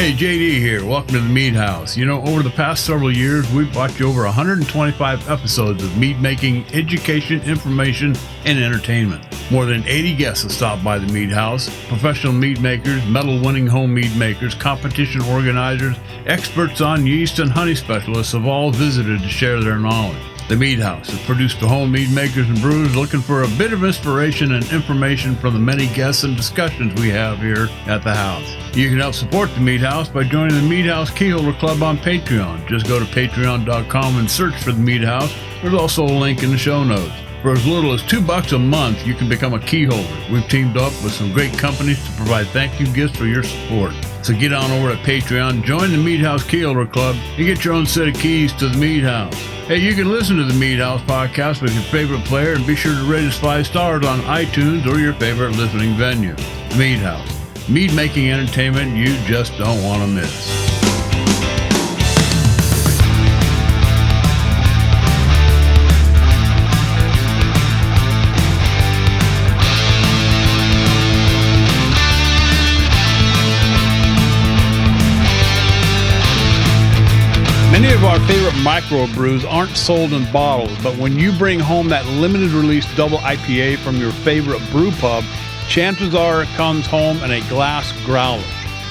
Hey, JD here. Welcome to the Mead House. You know, over the past several years, we've brought you over 125 episodes of mead making, education, information, and entertainment. More than 80 guests have stopped by the Mead House. Professional mead makers, medal-winning home mead makers, competition organizers, experts on yeast and honey specialists have all visited to share their knowledge. The Mead House is produced for home mead makers and brewers looking for a bit of inspiration and information from the many guests and discussions we have here at the house. You can help support the Mead House by joining the Mead House Keyholder Club on Patreon. Just go to patreon.com and search for the Mead House. There's also a link in the show notes. For as little as $2 a month, you can become a key holder. We've teamed up with some great companies to provide thank you gifts for your support. So get on over to Patreon, join the Mead House Keyholder Club, and get your own set of keys to the Mead House. Hey, you can listen to the Mead House podcast with your favorite player, and be sure to rate us 5 stars on iTunes or your favorite listening venue. The Mead House. Mead making entertainment you just don't want to miss. Many of our favorite microbrews aren't sold in bottles, but when you bring home that limited release double IPA from your favorite brew pub, chances are it comes home in a glass growler.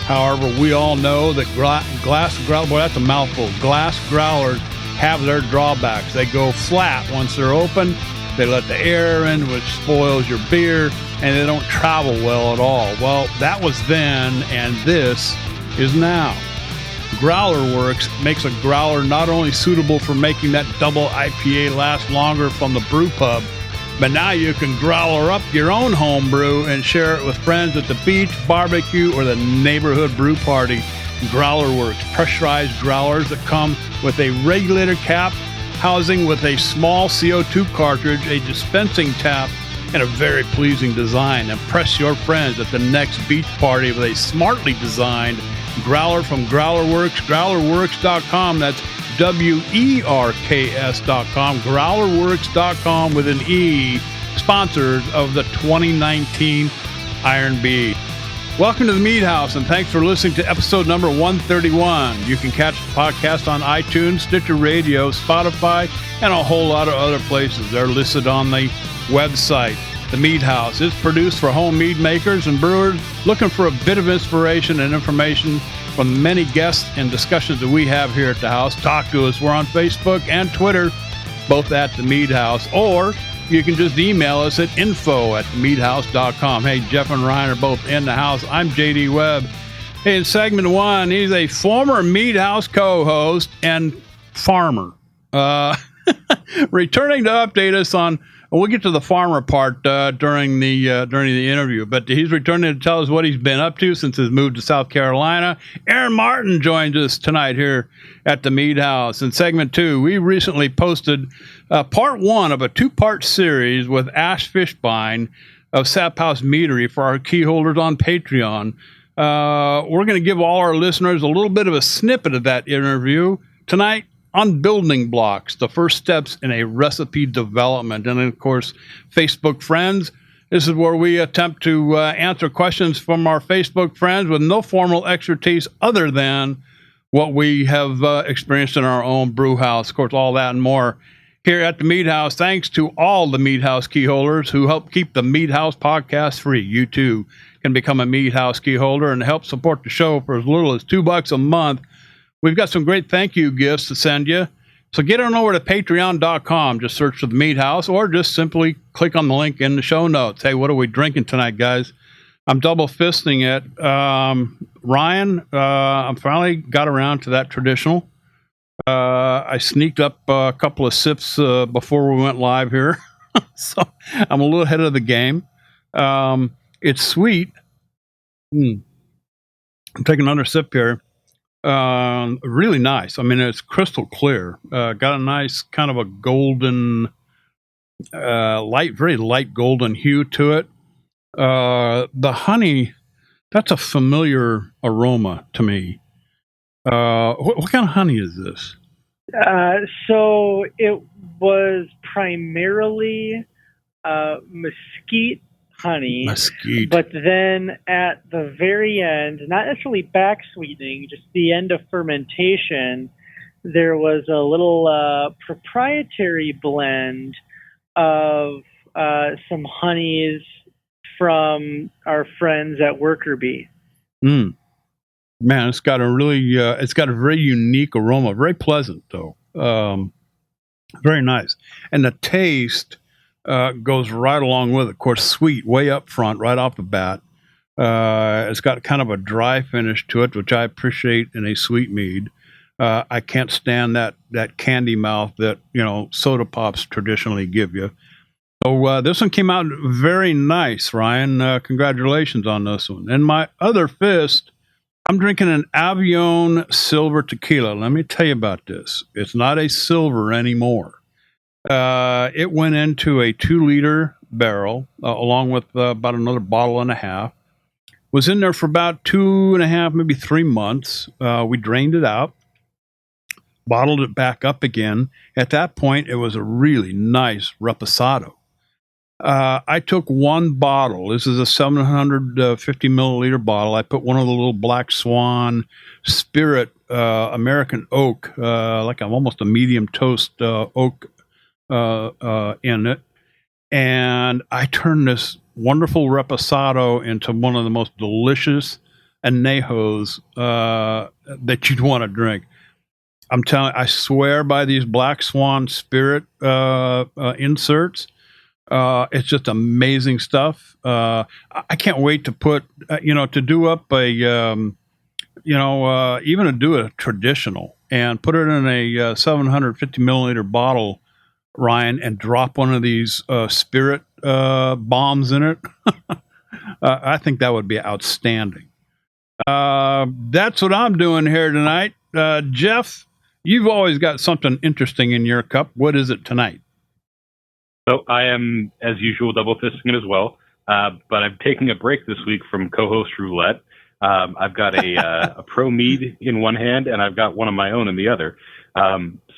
However, we all know that glass growler, boy, that's a mouthful. Glass growlers have their drawbacks. They go flat once they're open. They let the air in, which spoils your beer, and they don't travel well at all. Well, that was then, and this is now. Growler Works makes a growler not only suitable for making that double IPA last longer from the brew pub, but now you can growler up your own home brew and share it with friends at the beach, barbecue, or the neighborhood brew party. Growler Works, pressurized growlers that come with a regulator cap, housing with a small CO2 cartridge, a dispensing tap, and a very pleasing design. Impress your friends at the next beach party with a smartly designed growler from Growler Works, growlerworks.com. That's WERKS.com, growlerworks.com with an E, sponsors of the 2019 Iron Bee. Welcome to the Mead House, and thanks for listening to episode number 131. You can catch the podcast on iTunes, Stitcher Radio, Spotify, and a whole lot of other places. They're listed on the website. The Mead House is produced for home mead makers and brewers looking for a bit of inspiration and information from the many guests and discussions that we have here at the house. Talk to us. We're on Facebook and Twitter, both at the Mead House, or you can just email us at info@meadhouse.com. Hey, Jeff and Ryan are both in the house. I'm JD Webb. Hey, in segment 1, he's a former Mead House co-host and farmer. Returning to update us on. We'll get to the farmer part during the interview, but he's returning to tell us what he's been up to since his move to South Carolina. Aaron Martin joins us tonight here at the Mead House. In segment 2, we recently posted part 1 of a 2-part series with Ash Fishbein of Sap House Meadery for our key holders on Patreon. We're going to give all our listeners a little bit of a snippet of that interview tonight on building blocks, the first steps in a recipe development. And then, of course, Facebook friends. This is where we attempt to answer questions from our Facebook friends with no formal expertise other than what we have experienced in our own brew house. Of course, all that and more here at the Mead House. Thanks to all the Mead House key holders who help keep the Mead House podcast free. You too can become a Mead House key holder and help support the show for as little as $2 a month. We've got some great thank you gifts to send you. So get on over to patreon.com. Just search for the Mead House, or just simply click on the link in the show notes. Hey, what are we drinking tonight, guys? I'm double fisting it. Ryan, I finally got around to that traditional. I sneaked up a couple of sips before we went live here. So I'm a little ahead of the game. It's sweet. I'm taking another sip here. Really nice. I mean, it's crystal clear. Got a nice kind of a golden, very light golden hue to it. The honey, that's a familiar aroma to me. What kind of honey is this? So it was primarily mesquite honey. Mesquite. But then at the very end, not necessarily back sweetening, just the end of fermentation, there was a little proprietary blend of some honeys from our friends at Worker Bee. Man, it's got a very unique aroma, very pleasant though. Very nice. And the taste goes right along with it. Of course, sweet, way up front, right off the bat. It's got kind of a dry finish to it, which I appreciate in a sweet mead. I can't stand that candy mouth that, soda pops traditionally give you. So this one came out very nice, Ryan. Congratulations on this one. And my other fist, I'm drinking an Avión Silver Tequila. Let me tell you about this. It's not a silver anymore. It went into a 2-liter barrel along with about another bottle and a half. Was in there for about 2.5, maybe 3 months. We drained it out, bottled it back up again. At that point, it was a really nice Reposado. I took one bottle. This is a 750 milliliter bottle. I put one of the little Black Swan Spirit American Oak, like almost a medium toast oak in it. And I turned this wonderful Reposado into one of the most delicious añejos that you'd want to drink. I'm telling you, I swear by these Black Swan Spirit inserts. It's just amazing stuff. I can't wait to put, to do up even to do a traditional and put it in a 750 milliliter bottle, Ryan, and drop one of these spirit bombs in it. I think that would be outstanding. That's what I'm doing here tonight. Jeff, you've always got something interesting in your cup. What is it tonight? So I am, as usual, double fisting it as well, but I'm taking a break this week from co-host roulette. I've got a pro mead in one hand, and I've got one of my own in the other.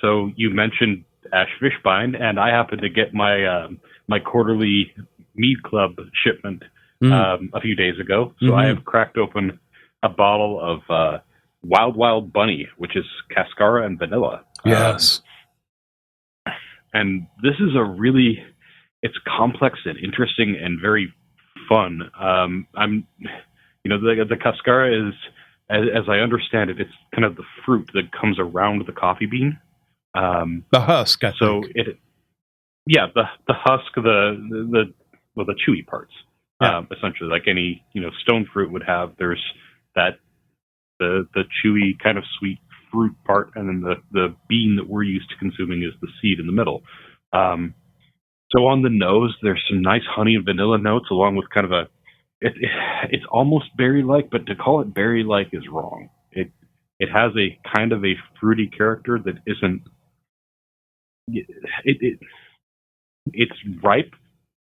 So you mentioned Ash Fishbein, and I happened to get my my quarterly mead club shipment a few days ago. So I have cracked open a bottle of Wild Bunny, which is cascara and vanilla. Yes. And this is it's complex and interesting and very fun. The cascara is, as I understand it, it's kind of the fruit that comes around the coffee bean. The husk, I think. The husk, the chewy parts. Yeah. Essentially, like any stone fruit would have. There's that the chewy kind of sweet fruit part, and then the bean that we're used to consuming is the seed in the middle. So on the nose, there's some nice honey and vanilla notes, along with kind of it's almost berry-like, but to call it berry-like is wrong. It has a kind of a fruity character that isn't. It's ripe,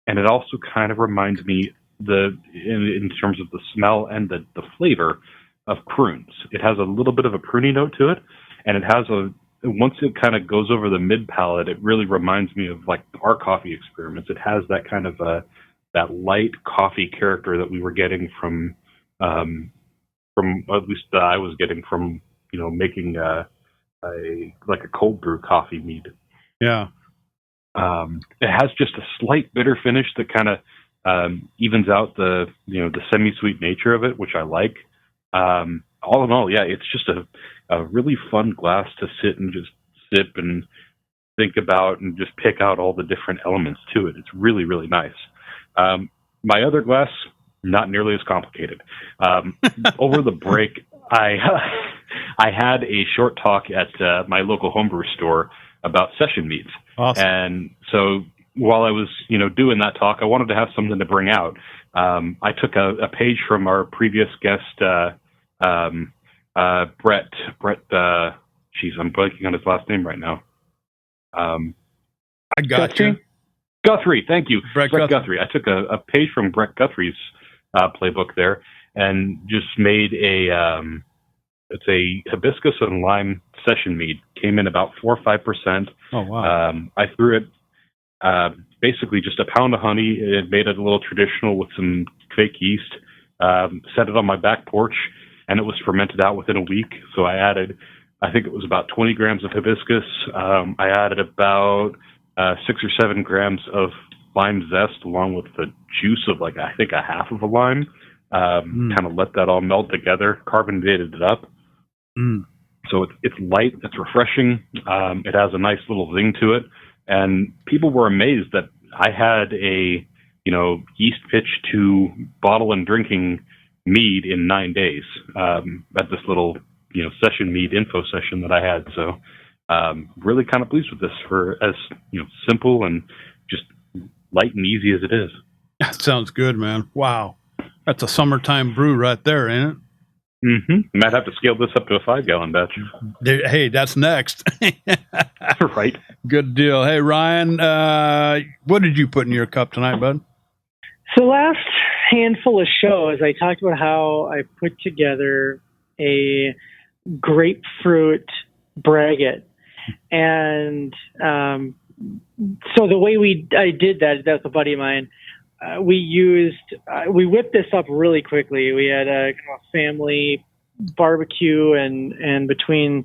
and it also kind of reminds me in terms of the smell and the flavor of prunes. It has a little bit of a pruny note to it, and it has once it kind of goes over the mid palate, it really reminds me of like our coffee experiments. It has that kind of that light coffee character that we were getting from at least I was getting from making a cold brew coffee mead. Yeah. It has just a slight bitter finish that kind of evens out the semi-sweet nature of it, which I like. All in all, yeah, it's just a really fun glass to sit and just sip and think about and just pick out all the different elements to it. It's really, really nice. My other glass, not nearly as complicated. Over the break, I had a short talk at my local homebrew store about session meads. Awesome. And so while I was, doing that talk, I wanted to have something to bring out. I took a page from our previous guest, Brett. I'm blanking on his last name right now. I got you. Guthrie, thank you. Brett Guthrie. I took a page from Brett Guthrie's playbook there and just made it's a hibiscus and lime session mead. Came in about 4 or 5%. Oh, wow. I threw it basically just a pound of honey. It made it a little traditional with some fake yeast. Set it on my back porch, and it was fermented out within a week. So I added, I think it was about 20 grams of hibiscus. I added about 6 or 7 grams of lime zest along with the juice of like, I think a half of a lime. Kind of let that all melt together, carbonated it up. So it's light, it's refreshing. It has a nice little zing to it. And people were amazed that I had a, yeast pitch to bottle and drinking mead in 9 days at this little, session mead info session that I had. So really kind of pleased with this for as, simple and just light and easy as it is. That sounds good, man. Wow. That's a summertime brew right there, ain't it? Might have to scale this up to a 5-gallon batch. Hey, that's next. Right. Good deal. Hey, Ryan, what did you put in your cup tonight, bud? So last handful of shows, I talked about how I put together a grapefruit braggot. And so the way I did that's a buddy of mine. We whipped this up really quickly. We had a kind of family barbecue and between,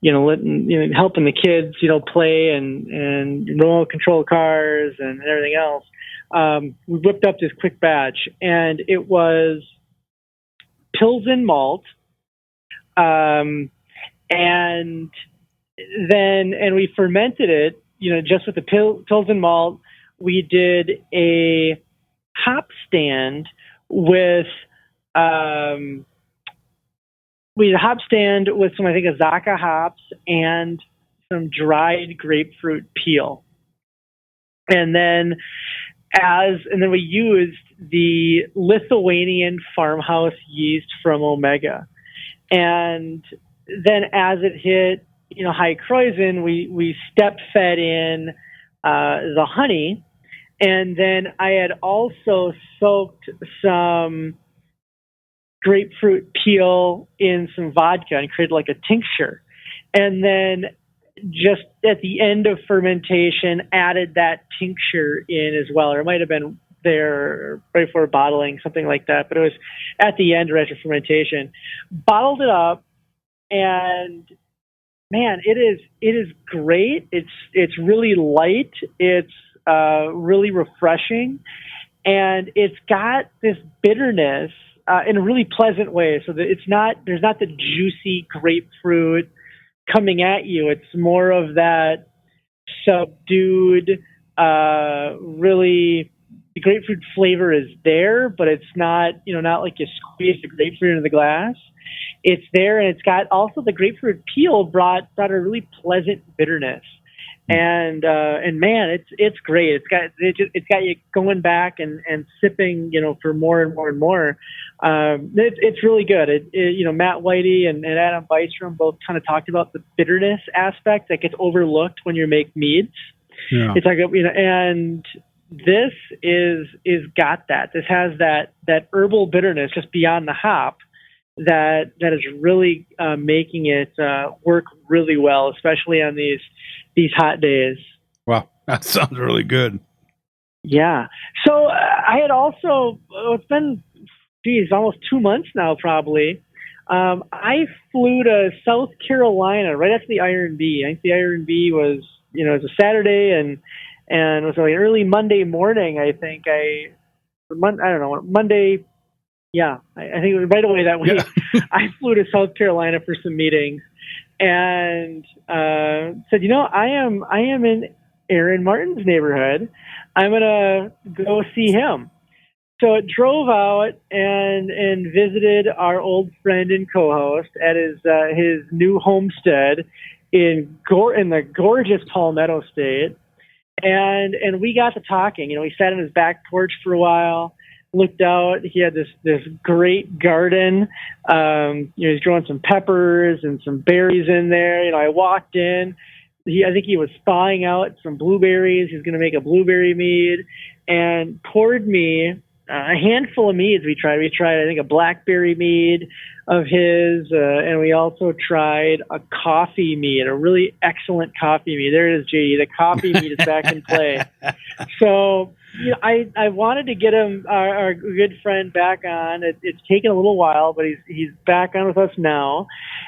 helping the kids, play and remote control cars and everything else. We whipped up this quick batch, and it was Pilsen malt. And we fermented it, just with the Pilsen malt. We did a hop stand with some, I think, Azaka hops and some dried grapefruit peel. And then we used the Lithuanian farmhouse yeast from Omega. And then as it hit, high Kreuzen, we step fed in the honey. And then I had also soaked some grapefruit peel in some vodka and created like a tincture. And then just at the end of fermentation, added that tincture in as well. Or it might have been there right before bottling, something like that. But it was at the end or after fermentation. Bottled it up, and man, it is great. It's really light. It's really refreshing, and it's got this bitterness in a really pleasant way. So that there's not the juicy grapefruit coming at you. It's more of that subdued, really, the grapefruit flavor is there, but it's not, not like you squeeze the grapefruit into the glass. It's there, and it's got also the grapefruit peel brought a really pleasant bitterness. And man, it's great. It's got you going back and sipping, for more and more and more. It's really good. Matt Whitey and Adam Weissrum both kind of talked about the bitterness aspect that gets overlooked when you make meads. Yeah. It's like, and this is got that. This has that herbal bitterness just beyond the hop that is really making it work really well, especially on these hot days. Wow, that sounds really good. Yeah. So I had also, it's been, almost 2 months now probably. I flew to South Carolina right after the Iron Bee. I think the Iron Bee was, it was a Saturday and it was like early Monday morning. I think I don't know, Monday. Yeah, I think it was right away that week. Yeah. I flew to South Carolina for some meetings and said, I am in Aaron Martin's neighborhood. I'm gonna go see him. So it drove out and visited our old friend and co-host at his new homestead in the gorgeous Palmetto State, and we got to talking. We sat on his back porch for a while. Looked out. He had this great garden. He's growing some peppers and some berries in there. I walked in. I think he was thawing out some blueberries. He's going to make a blueberry mead, and poured me a handful of meads. We tried. I think a blackberry mead, of his, and we also tried a coffee mead, a really excellent coffee mead. There it is, JD. The coffee mead is back in play. So I wanted to get him, our good friend, back on. It's taken a little while, but he's back on with us now,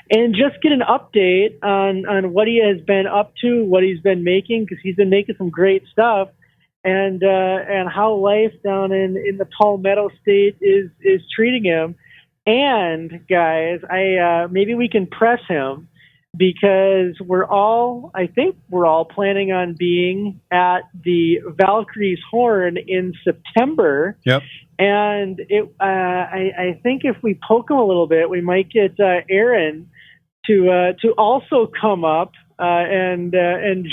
and just get an update on what he has been up to, what he's been making, because he's been making some great stuff, and how life down in the Palmetto State is treating him. And guys, maybe we can press him, because I think we're all planning on being at the Valkyrie's Horn in September. Yep. And I think if we poke him a little bit, we might get Aaron to also come up and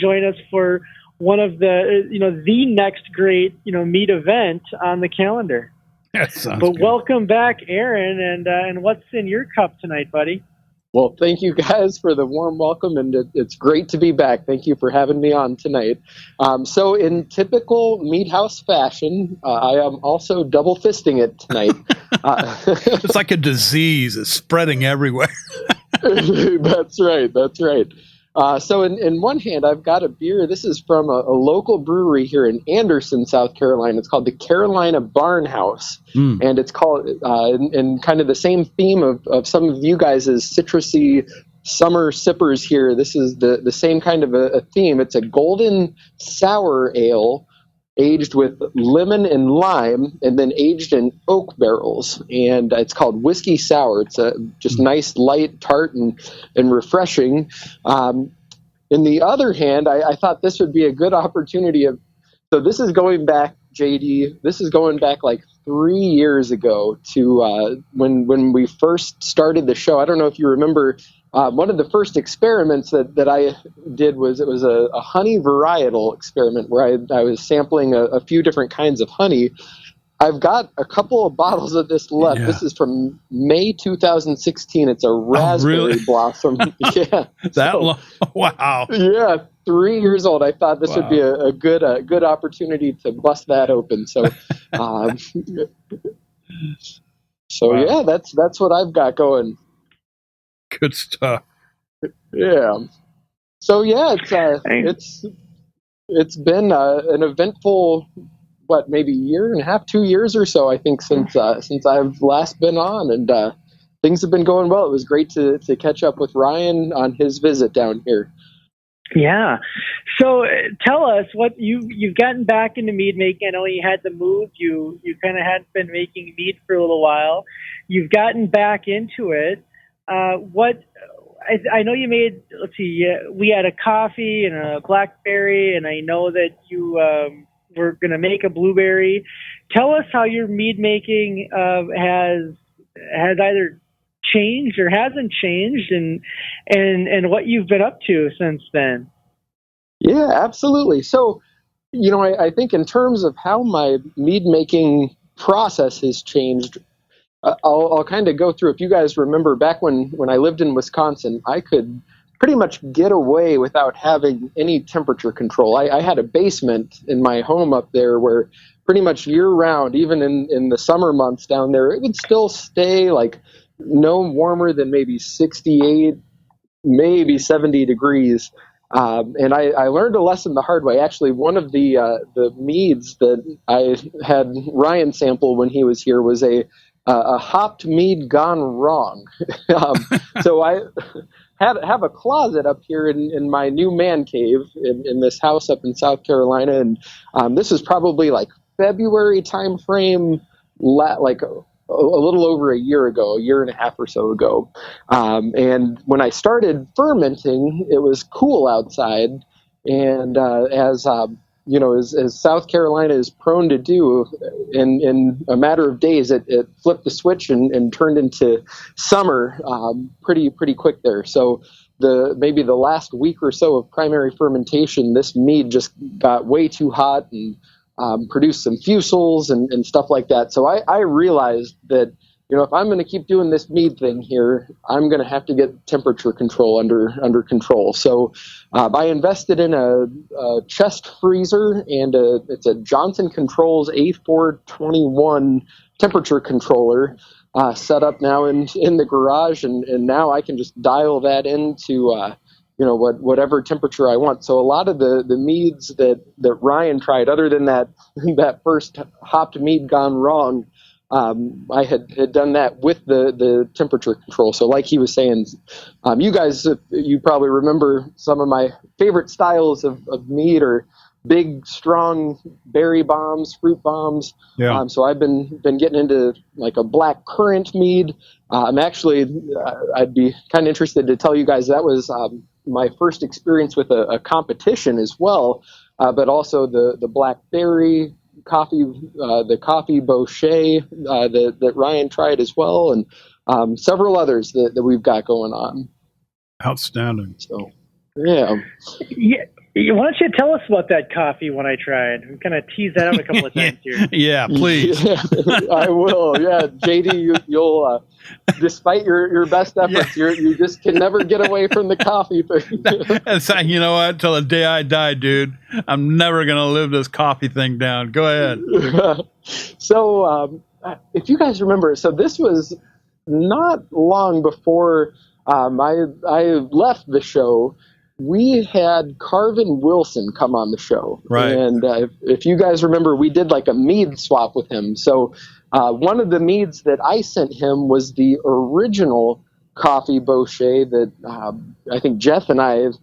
join us for one of the next great meat event on the calendar. That sounds but good. Welcome back, Aaron, and what's in your cup tonight, buddy? Well, thank you guys for the warm welcome, and it's great to be back. Thank you for having me on tonight. So in typical Mead House fashion, I am also double fisting it tonight. It's like a disease. It's spreading everywhere. That's right. So in one hand, I've got a beer. This is from a local brewery here in Anderson, South Carolina. It's called the Carolina Barn House. And it's called, in kind of the same theme of some of you guys' citrusy summer sippers here. This is the same kind of a theme. It's a golden sour ale aged with lemon and lime, and then aged in oak barrels. And it's called Whiskey Sour. It's just nice, light, tart, and refreshing. In the other hand, I thought this would be a good opportunity so this is going back, JD, this is going back like 3 years ago to when we first started the show. I don't know if you remember, one of the first experiments that I did was a honey varietal experiment where I was sampling a few different kinds of honey. I've got a couple of bottles of this left. Yeah. This is from May 2016. It's a raspberry blossom. Yeah. Wow. Yeah, 3 years old. I thought this would be a good opportunity to bust that open. So, yeah, that's what I've got going. Good stuff. Yeah. So yeah, it's been an eventful, maybe year and a half, 2 years or so, I think, since I've last been on, and things have been going well. It was great to catch up with Ryan on his visit down here. Yeah. So tell us what you've gotten back into mead making. I know you had to move. You kind of had been making mead for a little while. You've gotten back into it. I know you made, let's see, we had a coffee and a blackberry, and I know that you were going to make a blueberry. Tell us how your mead making has either changed or hasn't changed, and what you've been up to since then. Yeah, absolutely. So, I think in terms of how my mead making process has changed, I'll kind of go through. If you guys remember back when I lived in Wisconsin, I could pretty much get away without having any temperature control. I had a basement in my home up there where pretty much year round, even in the summer months down there, it would still stay like no warmer than maybe 68, maybe 70 degrees. And I learned a lesson the hard way. Actually, one of the meads that I had Ryan sample when he was here was a hopped mead gone wrong. So I have a closet up here in my new man cave in this house up in South Carolina, and this is probably like February time frame, like a little over a year and a half or so ago. And when I started fermenting, it was cool outside, and as South Carolina is prone to do, in a matter of days, it flipped the switch and turned into summer pretty quick there. So maybe the last week or so of primary fermentation, this mead just got way too hot and produced some fusels and stuff like that. So I realized that if I'm going to keep doing this mead thing here, I'm going to have to get temperature control under control. So I invested in a chest freezer, and it's a Johnson Controls A421 temperature controller set up now in the garage, and now I can just dial that into whatever temperature I want. So a lot of the meads that Ryan tried, other than that first hopped mead gone wrong, I had done that with the temperature control. So like he was saying, you guys, you probably remember some of my favorite styles of mead are big, strong berry bombs, fruit bombs. Yeah. So I've been getting into like a black currant mead. I'd be kind of interested to tell you guys that was my first experience with a competition as well, but also the blackberry coffee, the coffee bochet that Ryan tried as well, and several others that we've got going on. Outstanding. So, yeah. Why don't you tell us about that coffee when I tried? We kind of teased that out a couple of times here. Yeah, please. Yeah, I will. Yeah, JD, you'll despite your best efforts, you just can never get away from the coffee thing. It's like, you know what? Till the day I die, dude, I'm never gonna live this coffee thing down. Go ahead. So, if you guys remember, so this was not long before I left the show. We had Carvin Wilson come on the show. Right. And if you guys remember, we did like a mead swap with him. So one of the meads that I sent him was the original coffee bochet that I think Jeff and I have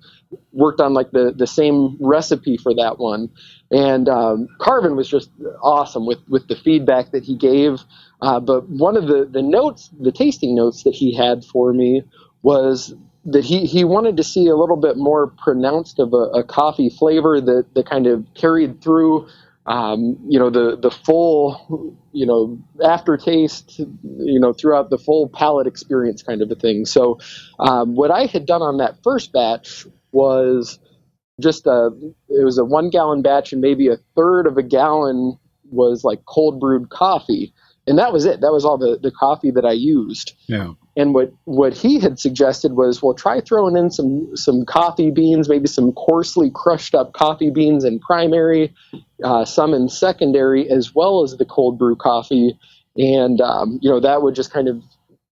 worked on, like the same recipe for that one. And Carvin was just awesome with the feedback that he gave. But one of the notes, the tasting notes that he had for me was that he wanted to see a little bit more pronounced of a coffee flavor that kind of carried through, the full, aftertaste, throughout the full palate experience kind of a thing. So what I had done on that first batch was just it was a 1 gallon batch, and maybe a third of a gallon was like cold brewed coffee. And that was it. That was all the coffee that I used. Yeah. And what he had suggested was, well, try throwing in some coffee beans, maybe some coarsely crushed up coffee beans in primary, some in secondary, as well as the cold brew coffee. And, that would just kind of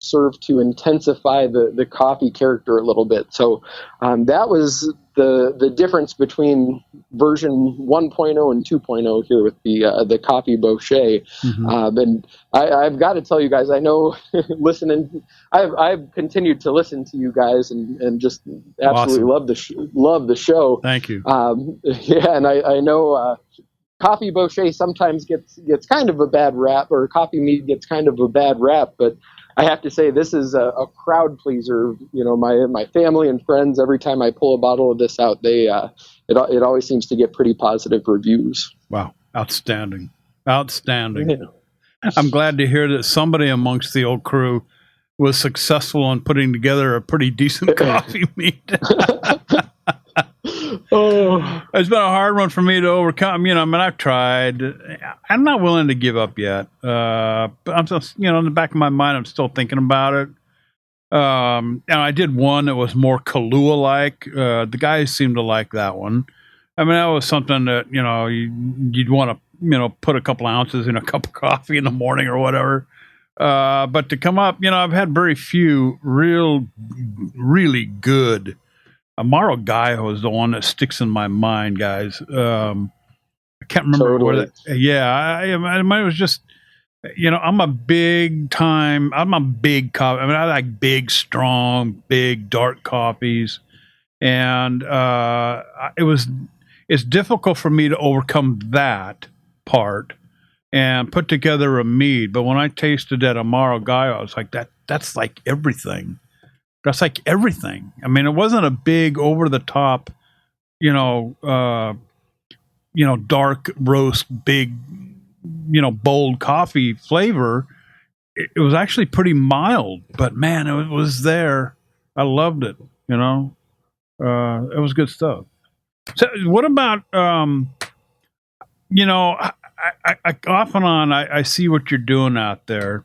serve to intensify the coffee character a little bit. So that was the difference between version 1.0 and 2.0 here with the coffee bochet. Mm-hmm. And I've got to tell you guys, I know listening, I've continued to listen to you guys and just absolutely awesome. love the show. Thank you. And I know coffee bochet sometimes gets kind of a bad rap, or coffee mead gets kind of a bad rap, but I have to say, this is a crowd pleaser. My family and friends, every time I pull a bottle of this out, it always seems to get pretty positive reviews. Wow. Outstanding. Yeah. I'm glad to hear that somebody amongst the old crew was successful in putting together a pretty decent coffee mead. It's been a hard one for me to overcome. I've tried. I'm not willing to give up yet. But I'm just, in the back of my mind, I'm still thinking about it. And I did one that was more Kahlua-like. The guys seemed to like that one. I mean, that was something that, you'd want to, put a couple ounces in a cup of coffee in the morning or whatever. But to come up, I've had very few really good. Amaro Gallo is the one that sticks in my mind, guys. I can't remember totally. where that. Yeah, I was just, I'm a big coffee. I mean, I like big, strong, big, dark coffees, and it's difficult for me to overcome that part and put together a mead. But when I tasted that Amaro Gallo, I was like, that's like everything. That's like everything. I mean, it wasn't a big over the top, dark roast, big, bold coffee flavor. It was actually pretty mild, but man, it was there. I loved it. It was good stuff. So what about, I off and on, I see what you're doing out there.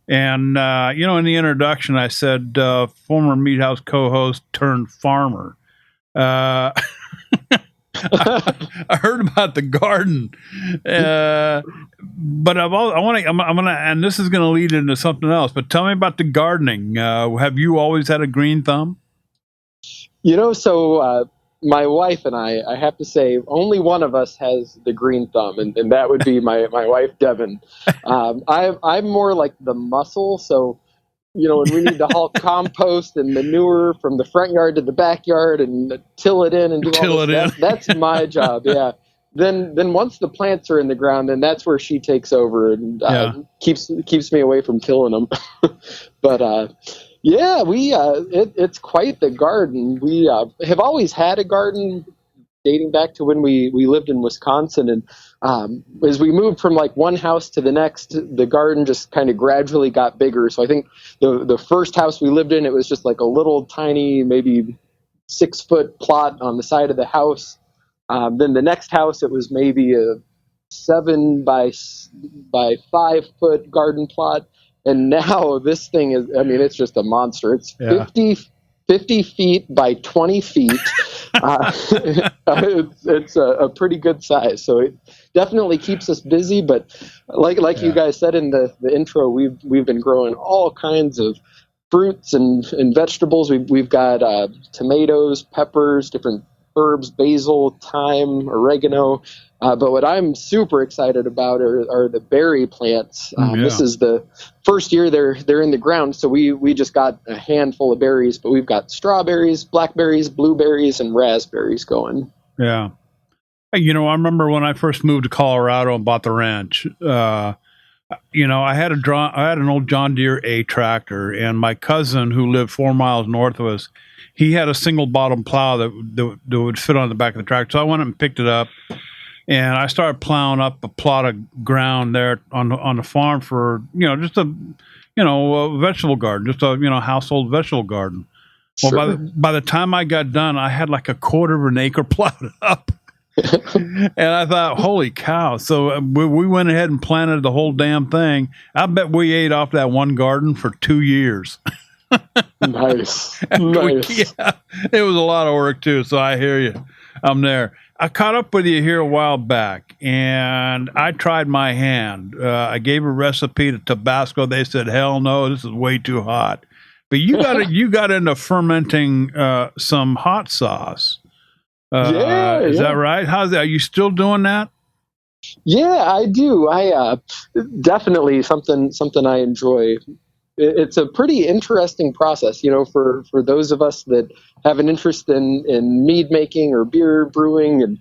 And, in the introduction, I said, former Meat House co-host turned farmer. I heard about the garden, but I'm gonna, and this is gonna lead into something else. But tell me about the gardening. Have you always had a green thumb? So my wife and I have to say, only one of us has the green thumb, and that would be my wife, Devin. I'm more like the muscle, so. When we need to haul compost and manure from the front yard to the backyard and till it in and do all this, that's my job. Yeah. Then once the plants are in the ground, then that's where she takes over and keeps me away from killing them. But it's quite the garden. We have always had a garden dating back to when we lived in Wisconsin. And as we moved from like one house to the next, the garden just kind of gradually got bigger. So I think the first house we lived in, it was just like a little tiny, maybe 6-foot plot on the side of the house. Then the next house, it was maybe a 7 by 5 foot garden plot. And now this thing is, it's just a monster. It's 50 feet by 20 feet. It's a pretty good size. So it definitely keeps us busy. But like you guys said in the intro, we've been growing all kinds of fruits and vegetables. We've got tomatoes, peppers, different herbs, basil, thyme, oregano. But what I'm super excited about are the berry plants. This is the first year they're in the ground, so we just got a handful of berries, but we've got strawberries, blackberries, blueberries, and raspberries going. Yeah. I remember when I first moved to Colorado and bought the ranch. I had an old John Deere A tractor, and my cousin who lived 4 miles north of us, he had a single bottom plow that would fit on the back of the tractor. So I went and picked it up. And I started plowing up a plot of ground there on the farm for, just a vegetable garden, just a, household vegetable garden. Well, Sure. by the time I got done, I had like a 1/4 of an acre plowed up. And I thought, holy cow. So we went ahead and planted the whole damn thing. I bet we ate off that one garden for 2 years. Nice. It was a lot of work too. So I hear you. I'm there. I caught up with you here a while back, and I tried my hand. I gave a recipe to Tabasco. They said, "Hell no, this is way too hot." But you got into fermenting some hot sauce. Is that right? How's that? Are you still doing that? Yeah, I do. I definitely something I enjoy. It's a pretty interesting process, for those of us that have an interest in mead making or beer brewing and,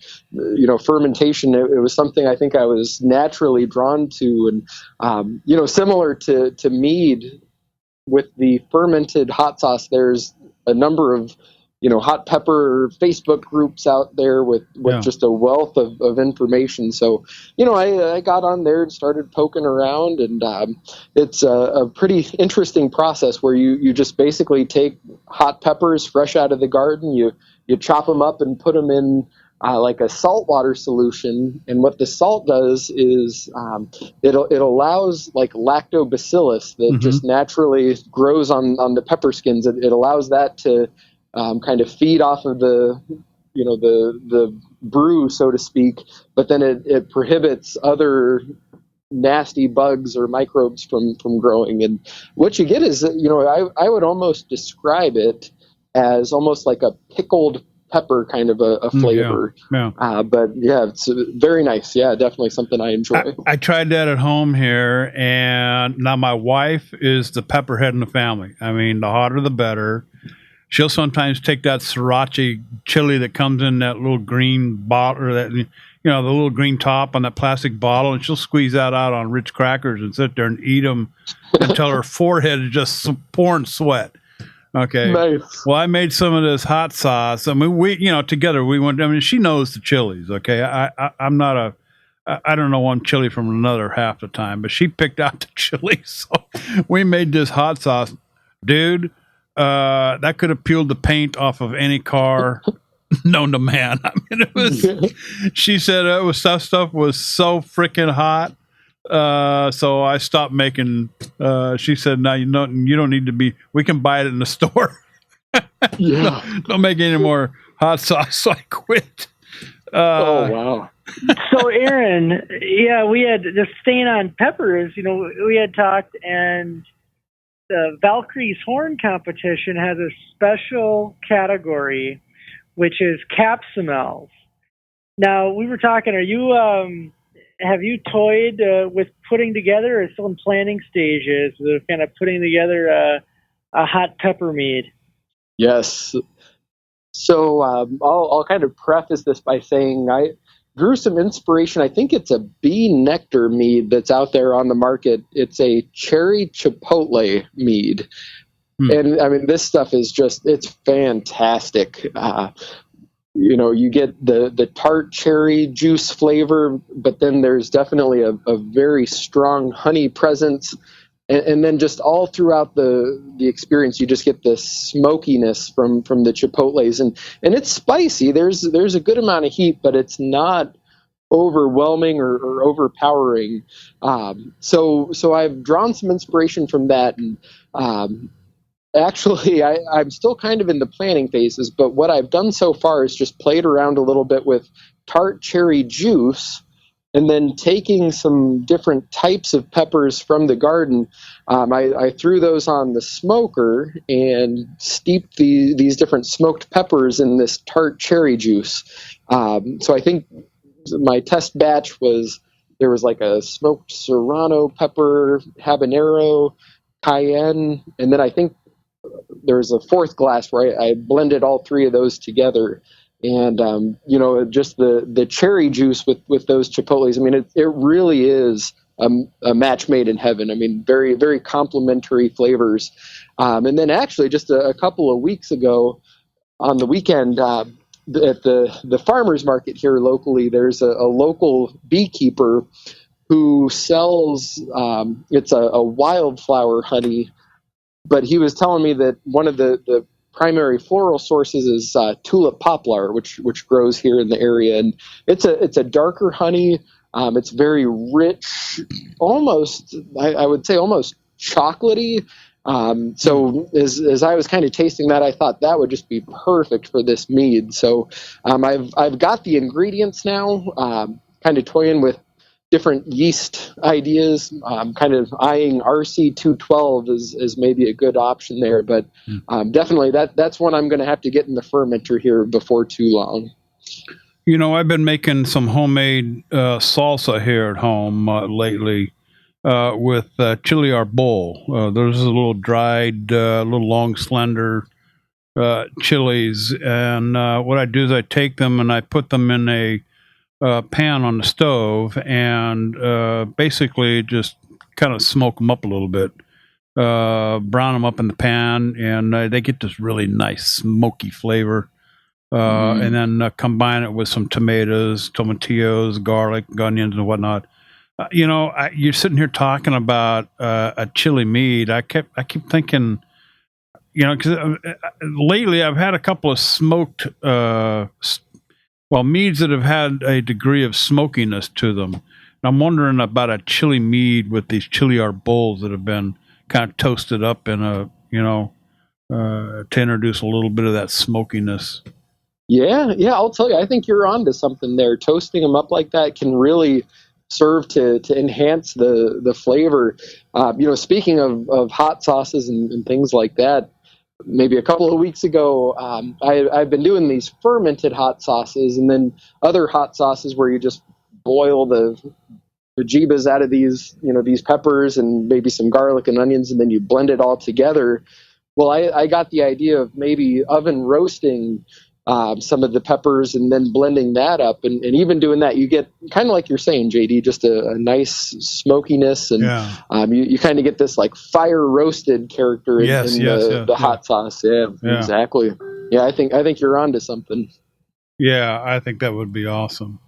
fermentation. It was something I think I was naturally drawn to. And, similar to mead, with the fermented hot sauce, there's a number of hot pepper Facebook groups out there with just a wealth of information. So, I got on there and started poking around, and it's a pretty interesting process where you just basically take hot peppers fresh out of the garden, you chop them up and put them in like a saltwater solution. And what the salt does is it allows like lactobacillus that just naturally grows on the pepper skins. It allows that to kind of feed off of the brew, so to speak, but then it prohibits other nasty bugs or microbes from growing. And what you get is, I would almost describe it as almost like a pickled pepper kind of a flavor. But yeah, it's very nice. Yeah, definitely something I enjoy. I tried that at home here, and now my wife is the pepperhead in the family. I mean, the hotter the better. She'll sometimes take that sriracha chili that comes in that little green bottle, or that, the little green top on that plastic bottle, and she'll squeeze that out on Ritz crackers and sit there and eat them until her forehead is just pouring sweat. Okay. Nice. Well, I made some of this hot sauce. I mean, we, together we went. I mean, she knows the chilies. Okay. I'm not I don't know one chili from another half the time, but she picked out the chili. So we made this hot sauce, dude. That could have peeled the paint off of any car known to man. I mean, it was. She said that stuff was so freaking hot. So I stopped making She said, "No, you don't need to be. We can buy it in the store. Yeah. Don't make any more hot sauce." So I quit. Oh wow. So Aaron, yeah, we had just staying on peppers. We had talked, and the Valkyrie's Horn competition has a special category, which is capsamels. Now we were talking. Have you toyed with putting together, or still in planning stages of kind of putting together a hot pepper mead? Yes. So I'll kind of preface this by saying I drew some inspiration. I think it's a bee nectar mead that's out there on the market. It's a cherry chipotle mead. And I mean, this stuff is it's fantastic. You get the tart cherry juice flavor, but then there's definitely a very strong honey presence. And then just all throughout the experience, you just get this smokiness from the chipotles, and it's spicy. There's a good amount of heat, but it's not overwhelming or overpowering. So I've drawn some inspiration from that, and actually I'm still kind of in the planning phases. But what I've done so far is just played around a little bit with tart cherry juice, and then taking some different types of peppers from the garden, I threw those on the smoker and steeped these different smoked peppers in this tart cherry juice. So I think my test batch there was like a smoked serrano pepper, habanero, cayenne, and then I think there was a fourth glass where I blended all three of those together. And, just the cherry juice with those chipotles, I mean, it really is a match made in heaven. I mean, very, very complementary flavors. And then actually just a couple of weeks ago on the weekend, at the farmer's market here locally, there's a local beekeeper who sells, it's a wildflower honey, but he was telling me that one of the primary floral sources is tulip poplar, which grows here in the area, and it's a darker honey. It's very rich, almost I would say almost chocolatey. So as I was kind of tasting that, I thought that would just be perfect for this mead. So I've got the ingredients now. Kind of toying with different yeast ideas. Kind of eyeing RC212 as maybe a good option there, but definitely that's one I'm going to have to get in the fermenter here before too long. I've been making some homemade salsa here at home lately with chili arbol. There's a little dried, little long, slender chilies, and what I do is I take them and I put them in a pan on the stove and basically just kind of smoke them up a little bit, brown them up in the pan, and they get this really nice smoky flavor. And then combine it with some tomatoes, tomatillos, garlic, onions, and whatnot. You're sitting here talking about a chili mead. I keep thinking, because lately I've had a couple of smoked meads that have had a degree of smokiness to them. And I'm wondering about a chili mead with these chili arbols that have been kind of toasted up in to introduce a little bit of that smokiness. Yeah, I'll tell you, I think you're onto something there. Toasting them up like that can really serve to enhance the flavor. Speaking of hot sauces and things like that, maybe a couple of weeks ago, I've been doing these fermented hot sauces, and then other hot sauces where you just boil the jibas out of these peppers and maybe some garlic and onions, and then you blend it all together. Well, I got the idea of maybe oven roasting some of the peppers and then blending that up, and even doing that, you get kind of like you're saying, JD, just a nice smokiness, and you kind of get this like fire roasted character in the hot sauce. Yeah, exactly. Yeah, I think you're onto something. Yeah, I think that would be awesome.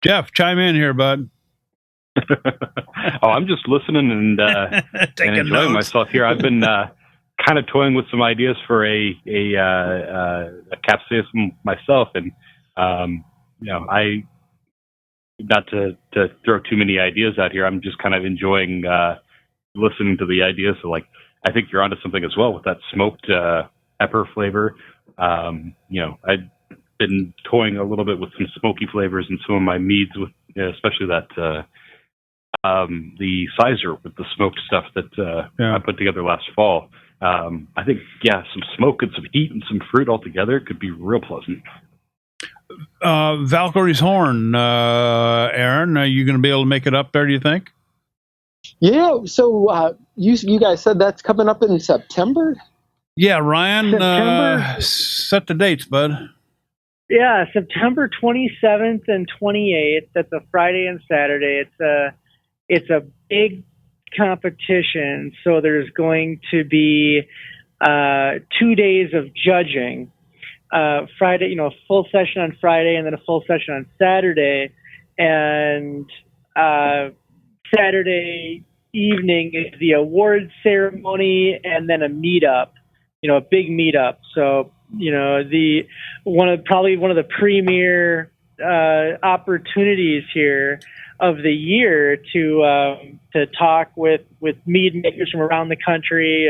Jeff, chime in here, bud. I'm just listening and enjoying myself here. I've been kind of toying with some ideas for a capsaicin myself, and I, not to throw too many ideas out here, I'm just kind of enjoying listening to the idea. So like, I think you're onto something as well with that smoked pepper flavor. I've been toying a little bit with some smoky flavors in some of my meads, with especially that the sizer with the smoked stuff that I put together last fall. I think some smoke and some heat and some fruit all together could be real pleasant. Valkyrie's Horn, Aaron, are you going to be able to make it up there, do you think? Yeah, so you guys said that's coming up in September? Yeah, Ryan, September. set the dates, bud. Yeah, September 27th and 28th. That's a Friday and Saturday. It's a big competition, so there's going to be 2 days of judging. Friday, a full session on Friday and then a full session on Saturday. And Saturday evening is the award ceremony and then a meetup, a big meetup. So, one of the premier opportunities here of the year to talk with mead makers from around the country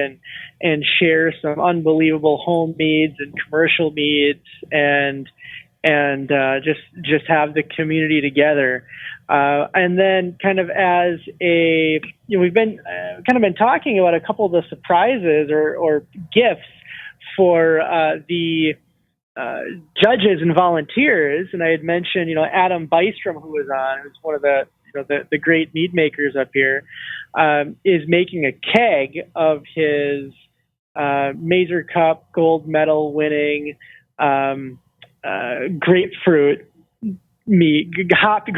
and share some unbelievable home meads and commercial meads and just have the community together. And then kind of as we've been talking about a couple of the surprises or gifts for the judges and volunteers, and I had mentioned, Adam Bystrom, who was on, who's one of the great mead makers up here, is making a keg of his Mazer Cup gold medal winning grapefruit hopped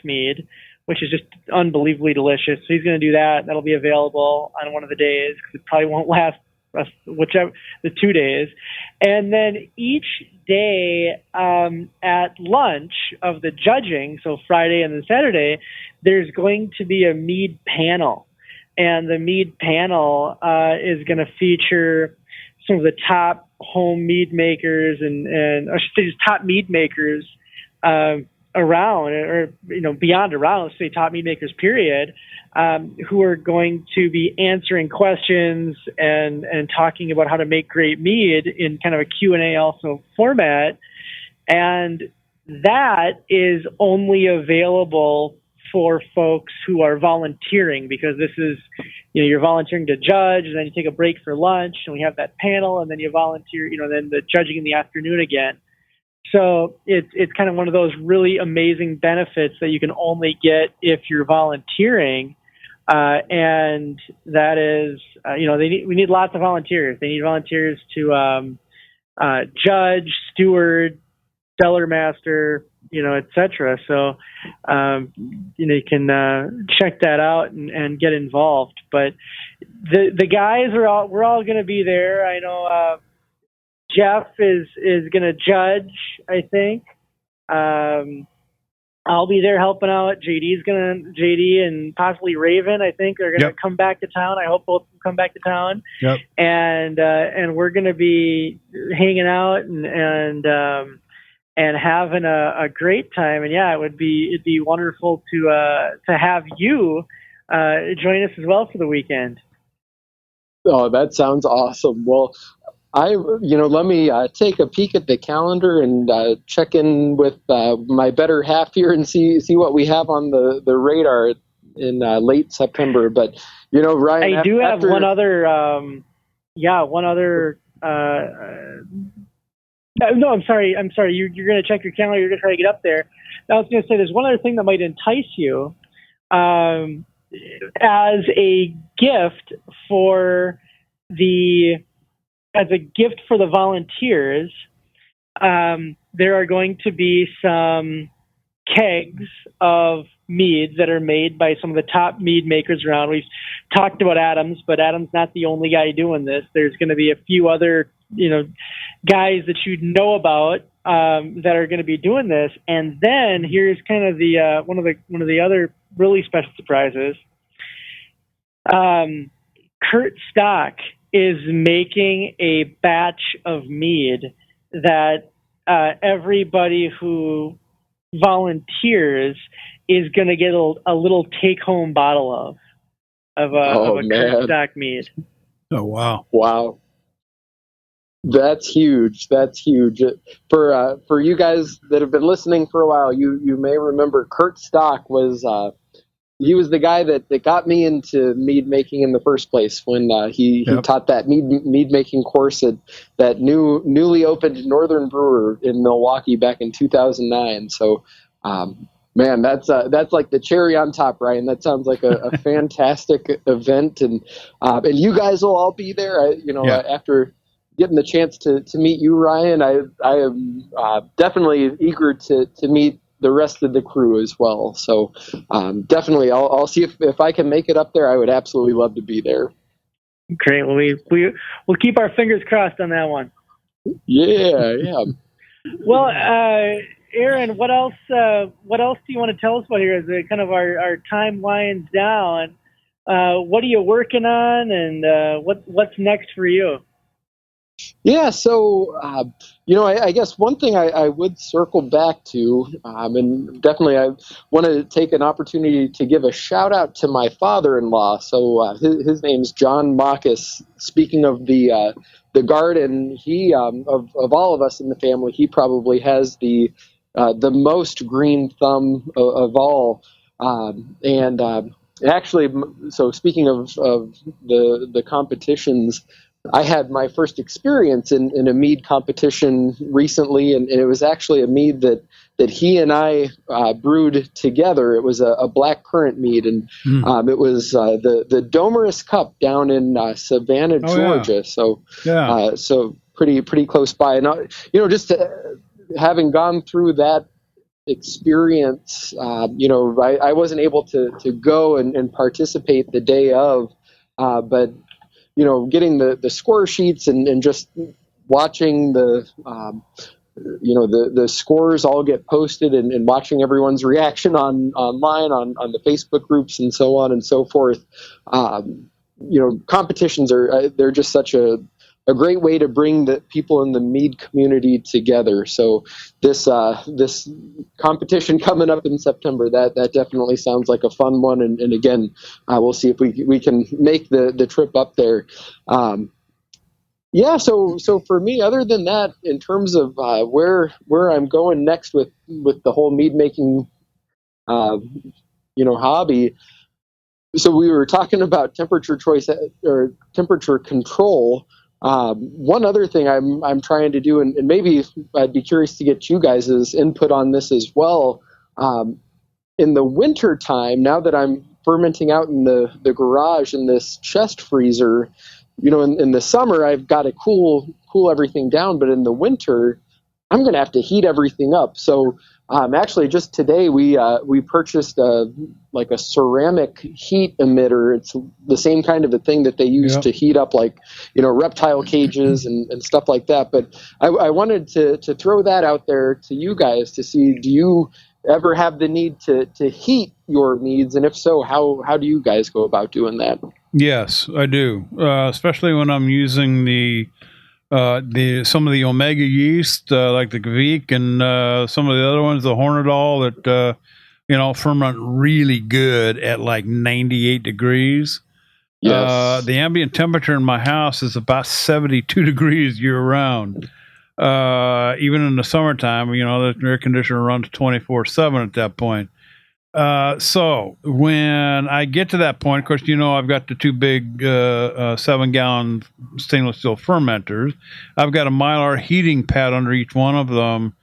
mead, which is just unbelievably delicious. So he's going to do that. That'll be available on one of the days because it probably won't last the 2 days. And then each day at lunch of the judging, so Friday and then Saturday, there's going to be a mead panel. And the mead panel is going to feature some of the top home mead makers and I should say just top mead makers around, or beyond around, let's say top mead makers period, who are going to be answering questions and talking about how to make great mead in kind of a Q&A also format. And that is only available for folks who are volunteering, because this is, you're volunteering to judge, and then you take a break for lunch, and we have that panel, and then you volunteer, then the judging in the afternoon again. So it's kind of one of those really amazing benefits that you can only get if you're volunteering. And that is, we need lots of volunteers. They need volunteers to judge, steward, cellar master, et cetera. So, you can check that out and get involved. But the guys we're all going to be there. I know Jeff is going to judge, I think. I'll be there helping out. JD and possibly Raven, I think, are going to come back to town. I hope both of them come back to town. Yep. And we're going to be hanging out and having a great time. And it'd be wonderful to have you join us as well for the weekend. Oh, that sounds awesome. Well, let me take a peek at the calendar and check in with my better half here and see what we have on the radar in late September. But Ryan, I do have one other. No, I'm sorry. You're going to check your calendar. You're going to try to get up there. I was going to say there's one other thing that might entice you as a gift for the volunteers. There are going to be some kegs of meads that are made by some of the top mead makers around. We've talked about Adams, but Adams not the only guy doing this. There's going to be a few other, guys that you know about that are going to be doing this. And then here's kind of the one of the other really special surprises. Kurt Stock is making a batch of mead that everybody who volunteers is going to get a little take-home bottle of. of a curd stock mead. Oh wow! Wow, that's huge. That's huge. For you guys that have been listening for a while, you may remember Kurt Stock was. He was the guy that got me into mead making in the first place when he taught that mead making course at that newly opened Northern Brewer in Milwaukee back in 2009. So, man, that's like the cherry on top, Ryan. That sounds like a fantastic event, and you guys will all be there. After getting the chance to meet you, Ryan, I am definitely eager to meet the rest of the crew as well. So definitely, I'll see if I can make it up there. I would absolutely love to be there. Great. Well, we'll keep our fingers crossed on that one. Yeah. Well, Aaron, what else do you want to tell us about here as kind of our time winds down? What are you working on, and what's next for you? Yeah, so, I guess one thing I would circle back to, and definitely I want to take an opportunity to give a shout out to my father-in-law. So his name's John Mockus. Speaking of the garden, he of all of us in the family, he probably has the most green thumb of all. Actually, so speaking of the competitions, I had my first experience in a mead competition recently, and it was actually a mead that he and I brewed together. It was a black currant mead, and it was the Domerus Cup down in Savannah, Georgia. Yeah. So pretty close by. And just having gone through that experience, I wasn't able to go and participate the day of, but getting the score sheets and just watching the scores all get posted and watching everyone's reaction online on the Facebook groups and so on and so forth. Competitions they're just such a great way to bring the people in the mead community together. So this competition coming up in September, that definitely sounds like a fun one. And again, we'll see if we can make the trip up there. So for me, other than that, in terms of where I'm going next with the whole mead making hobby. So we were talking about temperature choice or temperature control. One other thing I'm trying to do, and maybe I'd be curious to get you guys' input on this as well. In the winter time, now that I'm fermenting out in the garage in this chest freezer, in the summer I've got to cool everything down, but in the winter I'm going to have to heat everything up. So actually, just today we purchased a ceramic heat emitter. It's the same kind of a thing that they use to heat up reptile cages and stuff like that. But I wanted to throw that out there to you guys to see, do you ever have the need to heat your meads, and if so, how do you guys go about doing that? Yes, I do, especially when I'm using some of the omega yeast, like the Kvik and some of the other ones, the Hornadol, that ferment really good at like 98 degrees. Yes. The ambient temperature in my house is about 72 degrees year round. Even in the summertime, the air conditioner runs 24/7 at that point. So when I get to that point, of course, I've got the two big 7-gallon stainless steel fermenters. I've got a Mylar heating pad under each one of them,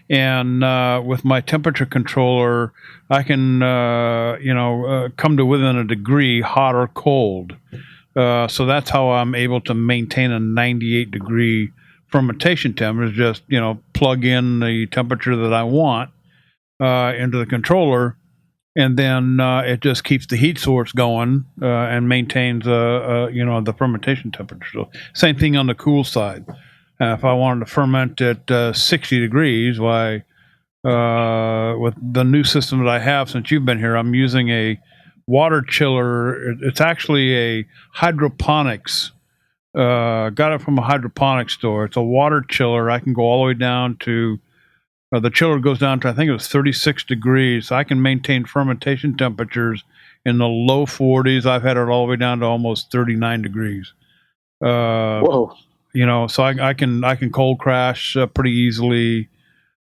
and with my temperature controller, I can come to within a degree, hot or cold. So that's how I'm able to maintain a 98 degree fermentation temperature. Just plug in the temperature that I want into the controller. And then it just keeps the heat source going and maintains, the fermentation temperature. So same thing on the cool side. If I wanted to ferment at 60 degrees, with the new system that I have since you've been here, I'm using a water chiller. It's actually a hydroponics. Got it from a hydroponics store. It's a water chiller. I can go all the way down to the chiller goes down to, I think it was 36 degrees. So I can maintain fermentation temperatures in the low 40s. I've had it all the way down to almost 39 degrees. Whoa. So I can cold crash pretty easily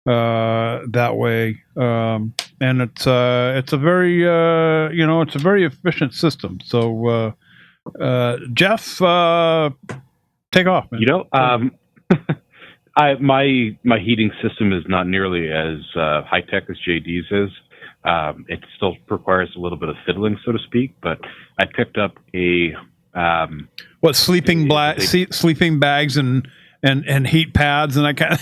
that way. And it's a very it's a very efficient system. So Jeff, take off, man. My heating system is not nearly as high tech as JD's is. It still requires a little bit of fiddling, so to speak. But I picked up a sleeping bags and heat pads and that kind of.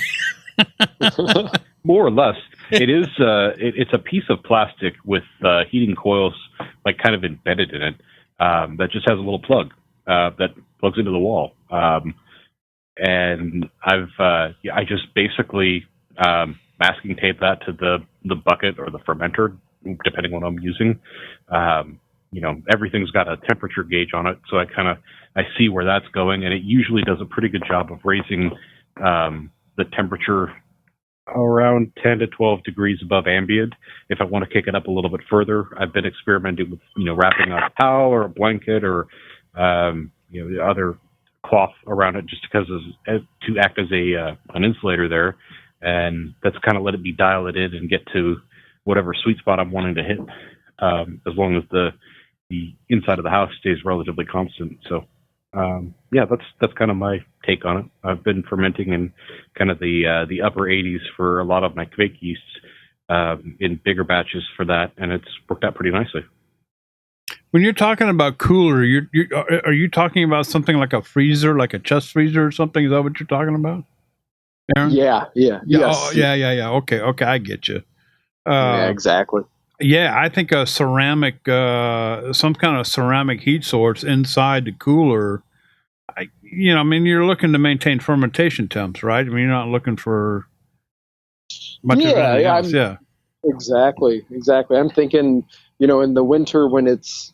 More or less, it is. It's a piece of plastic with heating coils like kind of embedded in it. That just has a little plug that plugs into the wall. And I just basically masking tape that to the bucket or the fermenter, depending on what I'm using. Everything's got a temperature gauge on it, so I see where that's going, and it usually does a pretty good job of raising the temperature around 10 to 12 degrees above ambient. If I want to kick it up a little bit further, I've been experimenting with wrapping a towel or a blanket or the other cloth around it just because to act as an insulator there, and that's kind of let me dial it in and get to whatever sweet spot I'm wanting to hit, as long as the inside of the house stays relatively constant. So that's kind of my take on it. I've been fermenting in kind of the upper 80s for a lot of my Kvik yeasts in bigger batches for that, and it's worked out pretty nicely. When you're talking about cooler, are you talking about something like a freezer, like a chest freezer or something? Is that what you're talking about, Aaron? Yeah. Yes. Oh, yeah. Okay, I get you. Yeah, exactly. Yeah, I think a ceramic, some kind of ceramic heat source inside the cooler. You're looking to maintain fermentation temps, right? You're not looking for much of anything else. Yeah. Exactly. I'm thinking, in the winter when it's,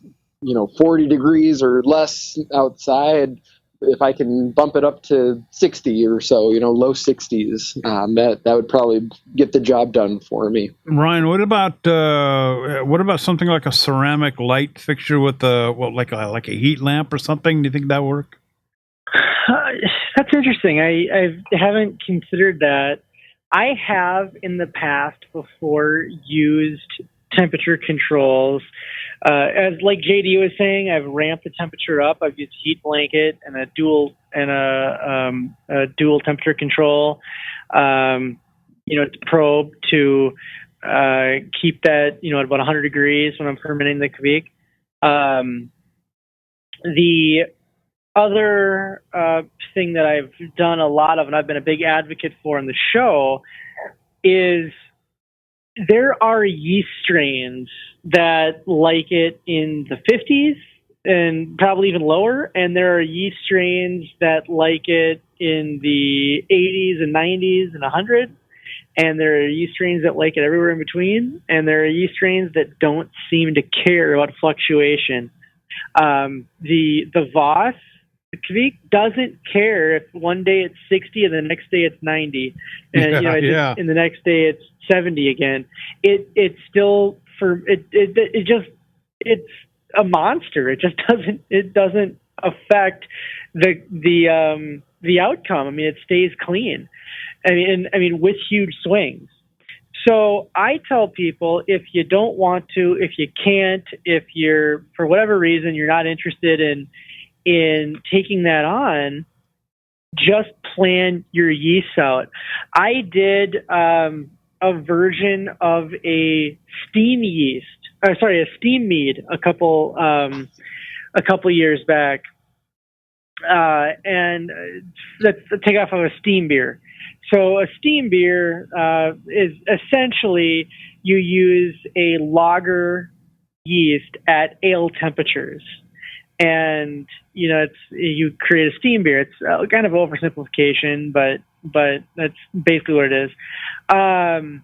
40 degrees or less outside, if I can bump it up to 60 or so, low 60s, that would probably get the job done for me. Ryan, what about something like a ceramic light fixture with like a heat lamp or something? Do you think that would work? That's interesting. I haven't considered that. I have in the past before used temperature controls. As like JD was saying, I've ramped the temperature up. I've used heat blanket and a dual temperature control. To probe to keep that at about 100 degrees when I'm fermenting the Kvik. The other thing that I've done a lot of, and I've been a big advocate for in the show, is there are yeast strains that like it in the 50s and probably even lower, and there are yeast strains that like it in the 80s and 90s and 100, and there are yeast strains that like it everywhere in between, and there are yeast strains that don't seem to care about fluctuation. The Voss, the Kvik, doesn't care if one day it's 60 and the next day it's 90, and and the next day it's 70 again. It's still it's a monster. It just doesn't affect the outcome. it stays clean. With huge swings. So I tell people, if you don't want to, if you can't, if you're, for whatever reason, you're not interested in taking that on, just plan your yeast out. I did a version of a steam mead a couple years back, and let's take off of a steam beer. So a steam beer is essentially you use a lager yeast at ale temperatures, and you create a steam beer. It's kind of oversimplification, but that's basically what it is. I've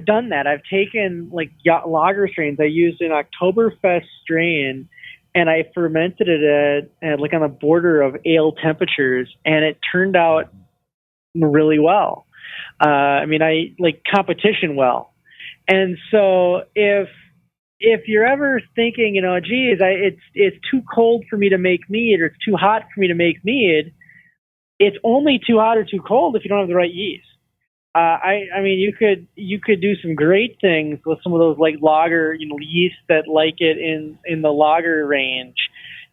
done that. I've taken like lager strains. I used an Oktoberfest strain, and I fermented it at like on the border of ale temperatures, and it turned out really well. I like competition well. And so if if you're ever thinking, geez, it's too cold for me to make mead, or it's too hot for me to make mead, it's only too hot or too cold if you don't have the right yeast. I mean, you could do some great things with some of those like lager, yeast that like it in the lager range.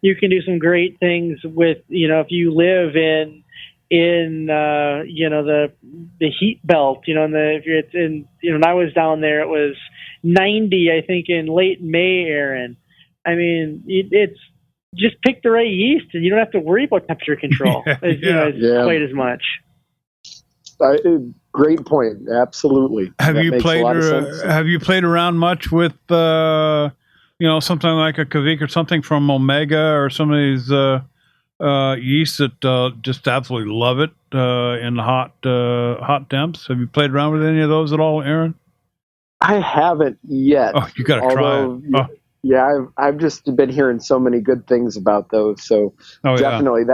You can do some great things with, if you live in the heat belt, if it's in, when I was down there, it was 90, I think, in late May, Aaron. I mean, it's just pick the right yeast, and you don't have to worry about temperature control quite as much. Great point. Absolutely. Have you played around much with something like a Kavik or something from Omega or some of these yeasts that just absolutely love it in the hot temps? Have you played around with any of those at all, Aaron? I haven't yet. Oh, you got to try it. Oh. Yeah, I've just been hearing so many good things about those. So definitely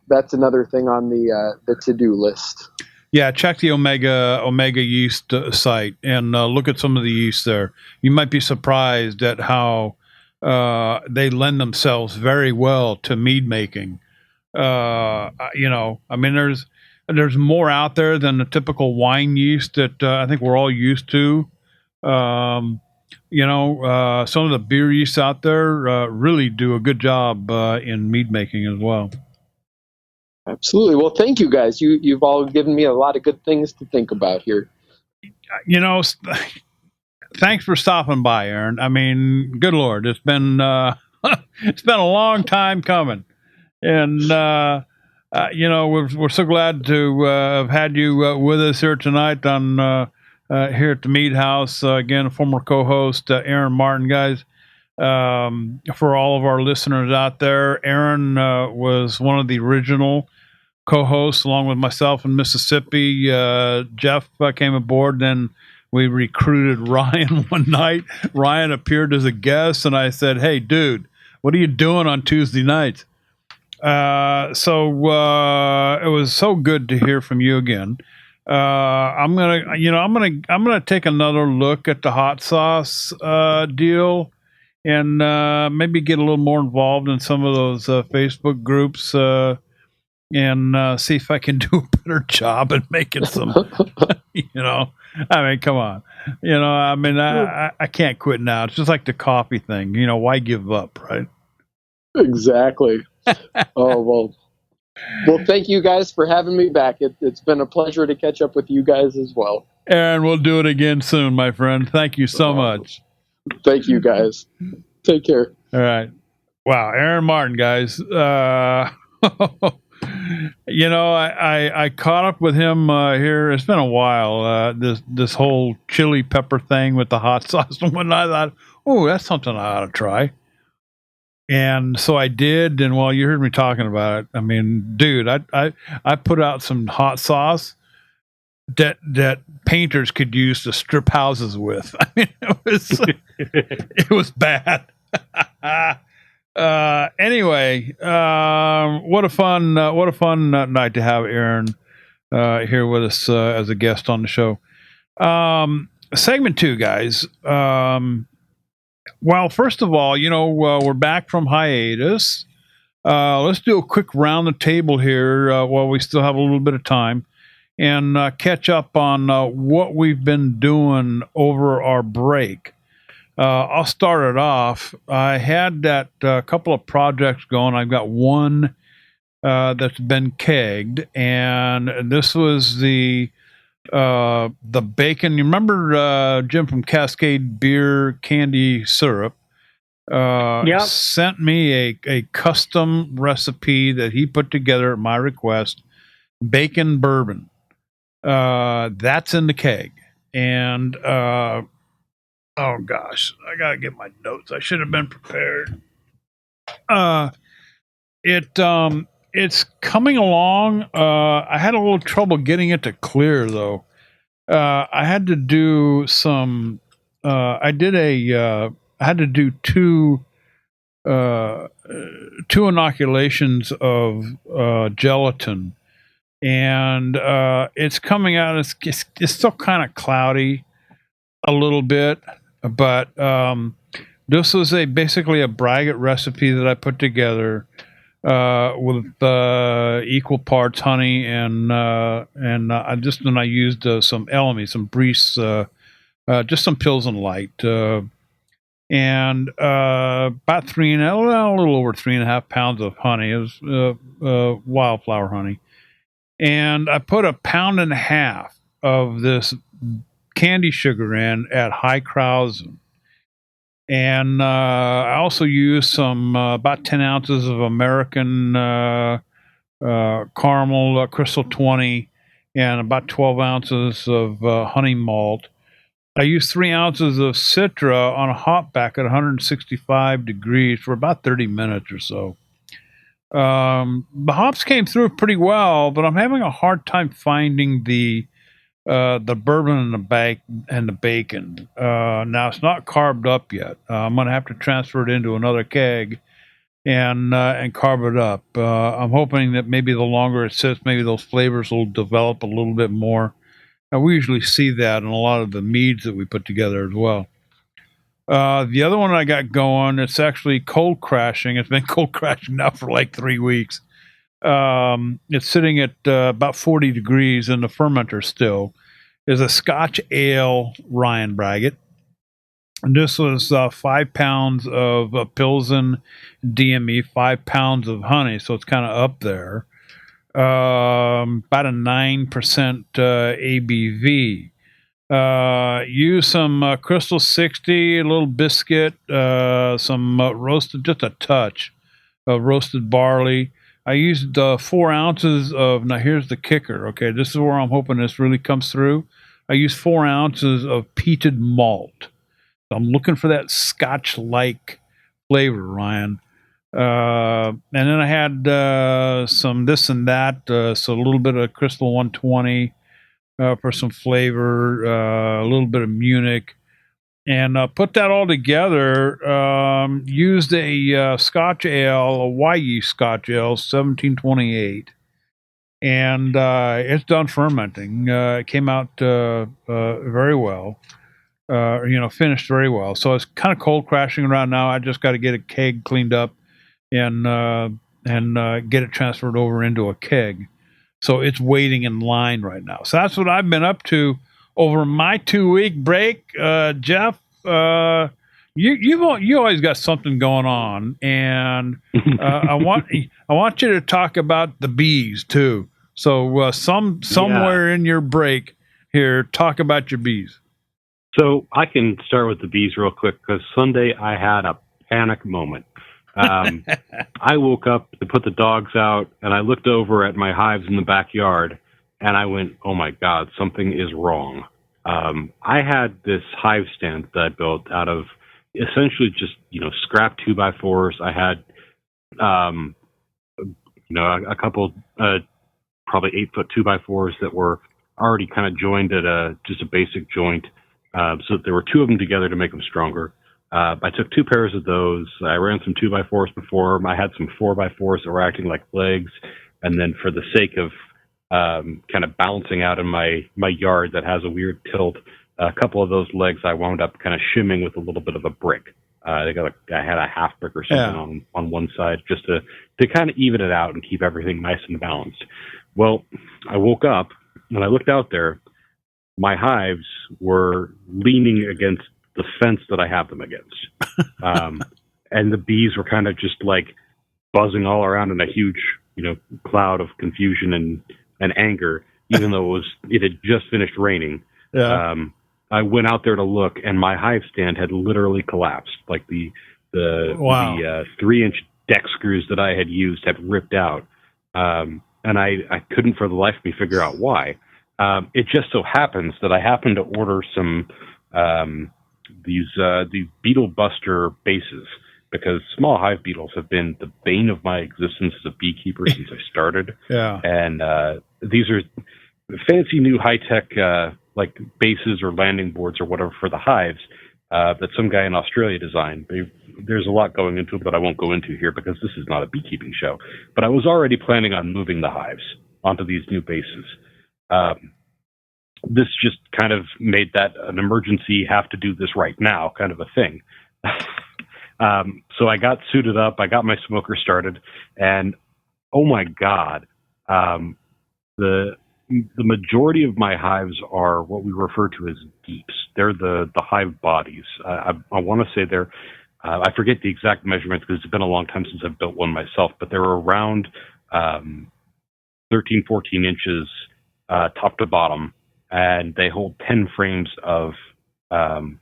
that's another thing on the to-do list. Yeah, check the Omega Yeast site and look at some of the yeast there. You might be surprised at how they lend themselves very well to mead making. I mean, there's more out there than the typical wine yeast that I think we're all used to. Some of the beer yeasts out there really do a good job in mead making as well. Absolutely. Well, thank you guys. You've all given me a lot of good things to think about here. Thanks for stopping by, Aaron. I mean, good Lord, it's been it's been a long time coming, and we're so glad to have had you with us here tonight on here at the Mead House. Again, former co-host Aaron Martin, guys. For all of our listeners out there, Aaron was one of the original co-hosts, along with myself in Mississippi. Jeff came aboard, then we recruited Ryan one night. Ryan appeared as a guest, and I said, "Hey, dude, what are you doing on Tuesday nights?" So it was so good to hear from you again. I'm gonna take another look at the hot sauce deal. And maybe get a little more involved in some of those Facebook groups and see if I can do a better job at making some, I mean, come on. I can't quit now. It's just like the coffee thing. Why give up, right? Exactly. Oh, well, thank you guys for having me back. It's been a pleasure to catch up with you guys as well. Aaron, we'll do it again soon, my friend. Thank you so much. Thank you, guys. Take care. All right. Wow, Aaron Martin, guys. I caught up with him here. It's been a while. This whole chili pepper thing with the hot sauce and whatnot. I thought, oh, that's something I ought to try. And so I did. And well, you heard me talking about it. I mean, dude, I put out some hot sauce that painters could use to strip houses with. I mean, it was bad. Anyway, what a fun night to have Aaron here with us as a guest on the show. Segment 2, guys. Well, first of all, we're back from hiatus. Let's do a quick round the table here while we still have a little bit of time, and catch up on what we've been doing over our break. I'll start it off. I had that couple of projects going. I've got one that's been kegged, and this was the bacon. You remember Jim from Cascade Beer Candy Syrup? Sent me a custom recipe that he put together at my request. Bacon bourbon. That's in the keg, and oh gosh, I gotta get my notes. I should have been prepared. It's coming along. I had a little trouble getting it to clear though. I had to do some. I had to do two inoculations of gelatin, and it's coming out. It's still kind of cloudy a little bit. But This was basically a braggot recipe that I put together with equal parts honey and I used some LME, some Breeze, just some Pilsen Light, and about a little over 3.5 pounds of honey. It was wildflower honey, and I put 1.5 pounds of this candy sugar in at high Krausen. And I also used some about 10 ounces of American caramel crystal 20 and about 12 ounces of honey malt. I used 3 ounces of Citra on a hop back at 165 degrees for about 30 minutes or so. The hops came through pretty well, but I'm having a hard time finding the bourbon and the bacon. Now it's not carved up yet. I'm going to have to transfer it into another keg and carve it up. I'm hoping that maybe the longer it sits, maybe those flavors will develop a little bit more. And we usually see that in a lot of the meads that we put together as well. The other one I got going, it's actually cold crashing. It's been cold crashing now for like 3 weeks. It's sitting at about 40 degrees in the fermenter still. Is a Scotch ale Ryan Braggot. And this was 5 pounds of Pilsen DME, 5 pounds of honey, so it's kind of up there. About a 9% ABV. Use some Crystal 60, a little biscuit, some roasted, just a touch of roasted barley. I used 4 ounces of, now here's the kicker, okay, this is where I'm hoping this really comes through. I used 4 ounces of peated malt. So I'm looking for that Scotch-like flavor, Ryan. And then I had some this and that, so a little bit of Crystal 120 for some flavor, a little bit of Munich. And put that all together, used a Scotch ale, a Yeast Scotch ale, 1728. And it's done fermenting. It came out very well, finished very well. So it's kind of cold crashing around now. I just got to get a keg cleaned up and get it transferred over into a keg. So it's waiting in line right now. So that's what I've been up to over my 2-week break. Jeff, you always got something going on, and I want you to talk about the bees too. So somewhere in your break here, talk about your bees. So I can start with the bees real quick because Sunday I had a panic moment. I woke up to put the dogs out, and I looked over at my hives in the backyard, and I went, "Oh my God, something is wrong." I had this hive stand that I built out of essentially just scrap 2x4s. I had a couple probably 8-foot 2x4s that were already kind of joined at just a basic joint, so there were 2 of them together to make them stronger. I took 2 pairs of those. I ran some 2x4s before them. I had some 4x4s that were acting like legs. And then for the sake of kind of balancing out in my yard that has a weird tilt, a couple of those legs I wound up kind of shimming with a little bit of a brick. I had a half brick or something on one side just to kind of even it out and keep everything nice and balanced. Well, I woke up and I looked out there. My hives were leaning against the fence that I have them against. And the bees were kind of just like buzzing all around in a huge, cloud of confusion and anger, even though it had just finished raining. Yeah. I went out there to look, and my hive stand had literally collapsed. Like the 3-inch deck screws that I had used had ripped out. And I couldn't for the life of me figure out why. It just so happens that I happened to order some, these beetle buster bases, because small hive beetles have been the bane of my existence as a beekeeper since I started. Yeah. And these are fancy new high-tech like bases or landing boards or whatever for the hives that some guy in Australia designed. There's a lot going into it, but I won't go into here because this is not a beekeeping show. But I was already planning on moving the hives onto these new bases. This just kind of made that an emergency, have to do this right now kind of a thing. So I got suited up. I got my smoker started, and oh my God, the majority of my hives are what we refer to as deeps. They're the hive bodies. I want to say they're, I forget the exact measurements because it's been a long time since I've built one myself, but they're around 13, 14 inches top to bottom, and they hold 10 frames of, it's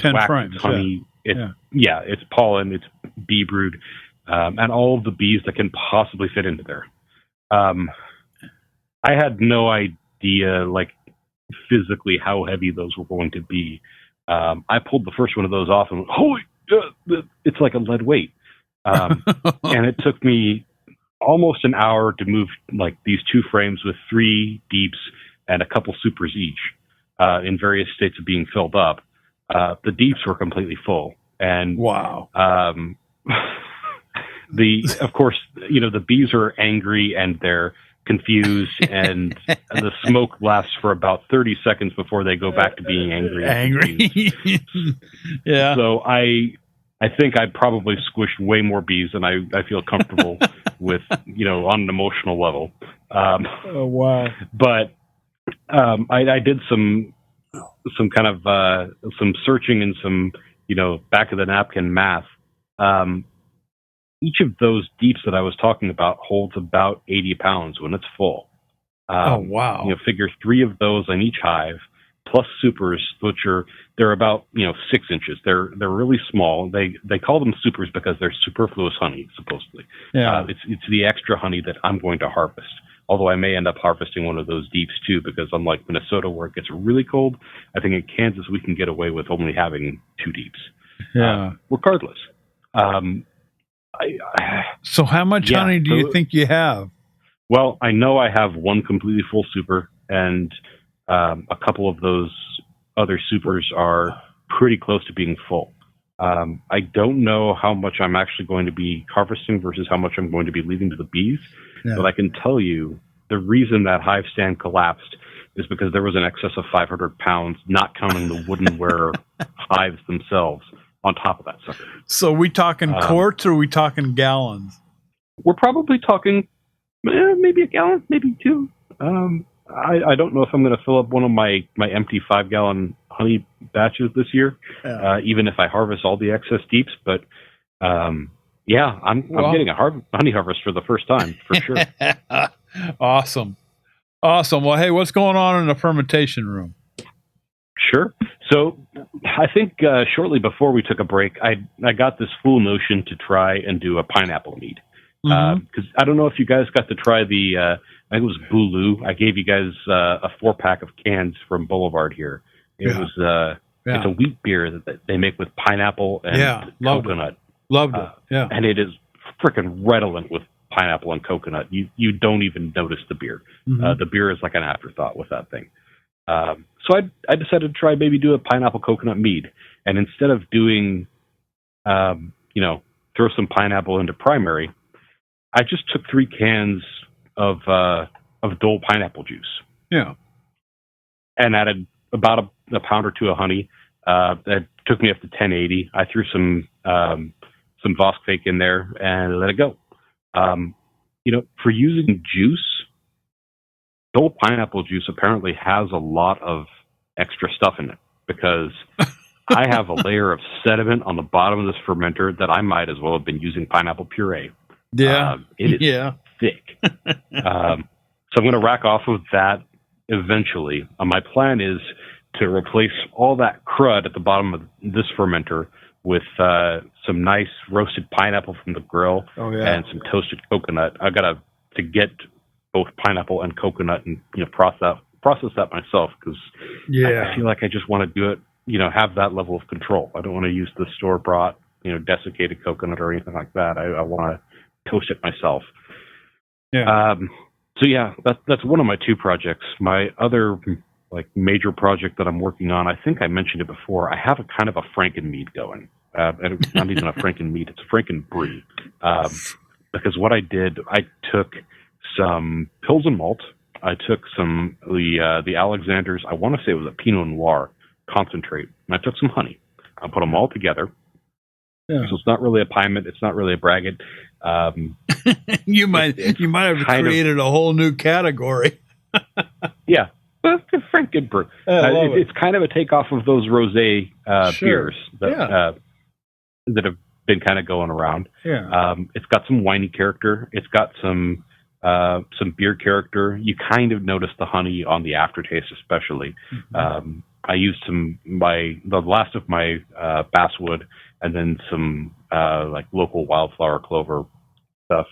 10 wax, frames, it's honey, it's pollen, it's bee brood, and all of the bees that can possibly fit into there. I had no idea, like, physically how heavy those were going to be. I pulled the first one of those off and holy, it's like a lead weight. And it took me almost an hour to move like these 2 frames with 3 deeps and a couple supers each, in various states of being filled up. The deeps were completely full. And wow. Of course, the bees are angry and they're confused, and the smoke lasts for about 30 seconds before they go back to being angry. Yeah. So I think I probably squished way more bees than I feel comfortable with, on an emotional level. Oh, wow. But I did some kind of some searching and some, back of the napkin math. Each of those deeps that I was talking about holds about 80 pounds when it's full. Oh, wow. Figure 3 of those on each hive, plus supers, which they're about 6 inches. They're really small. They call them supers because they're superfluous honey, supposedly. Yeah. It's the extra honey that I'm going to harvest. Although I may end up harvesting one of those deeps too, because unlike Minnesota where it gets really cold, I think in Kansas we can get away with only having 2 deeps. Yeah. Regardless. So how much honey do you think you have? Well, I know I have 1 completely full super, and a couple of those other supers are pretty close to being full. I don't know how much I'm actually going to be harvesting versus how much I'm going to be leaving to the bees, but I can tell you the reason that hive stand collapsed is because there was an excess of 500 pounds, not counting the woodenware hives themselves, on top of that sucker. So we talking quarts or are we talking gallons? We're probably talking maybe a gallon, maybe 2. I don't know if I'm going to fill up one of my empty 5-gallon honey batches this year, even if I harvest all the excess deeps. But I'm getting a honey harvest for the first time, for sure. Awesome. Well, hey, what's going on in the fermentation room? Sure. So I think shortly before we took a break, I got this fool notion to try and do a pineapple mead. Because I don't know if you guys got to try the, I think it was Boulou. I gave you guys a 4-pack of cans from Boulevard here. It was it's a wheat beer that they make with pineapple and coconut. Loved it. Yeah. And it is freaking redolent with pineapple and coconut. You don't even notice the beer. The beer is like an afterthought with that thing. So I decided to try maybe do a pineapple coconut mead, and instead of doing, throw some pineapple into primary, I just took 3 cans of Dole pineapple juice. Yeah. And added about a pound or 2 of honey. That took me up to 1080. I threw some Vosk fake in there and let it go. For using juice, Dole pineapple juice apparently has a lot of extra stuff in it because I have a layer of sediment on the bottom of this fermenter that I might as well have been using pineapple puree. Yeah. It is thick. So I'm going to rack off of that eventually. My plan is to replace all that crud at the bottom of this fermenter with some nice roasted pineapple from the grill and some toasted coconut. I got to get both pineapple and coconut and process that myself because I feel like I just want to do it, have that level of control. I don't want to use the store bought, desiccated coconut or anything like that. I want to toast it myself. Yeah. So that's one of my 2 projects. My other major project that I'm working on, I think I mentioned it before. I have a kind of a Frankenmead going. And it's not even a Frankenmead, it's a Frankenbrie. Because what I did, I took some Pilsen malt. I took the Alexander's, I want to say it was a Pinot Noir concentrate. And I took some honey. I put them all together. Yeah. So it's not really a Pyment. It's not really a braggot. You might have created a whole new category. Yeah. Well, Franken brew. It's kind of a takeoff of those rosé beers that have been kind of going around. Yeah. It's got some winey character. It's got some beer character. You kind of notice the honey on the aftertaste, especially. Mm-hmm. I used the last of my basswood, and then some like local wildflower clover stuff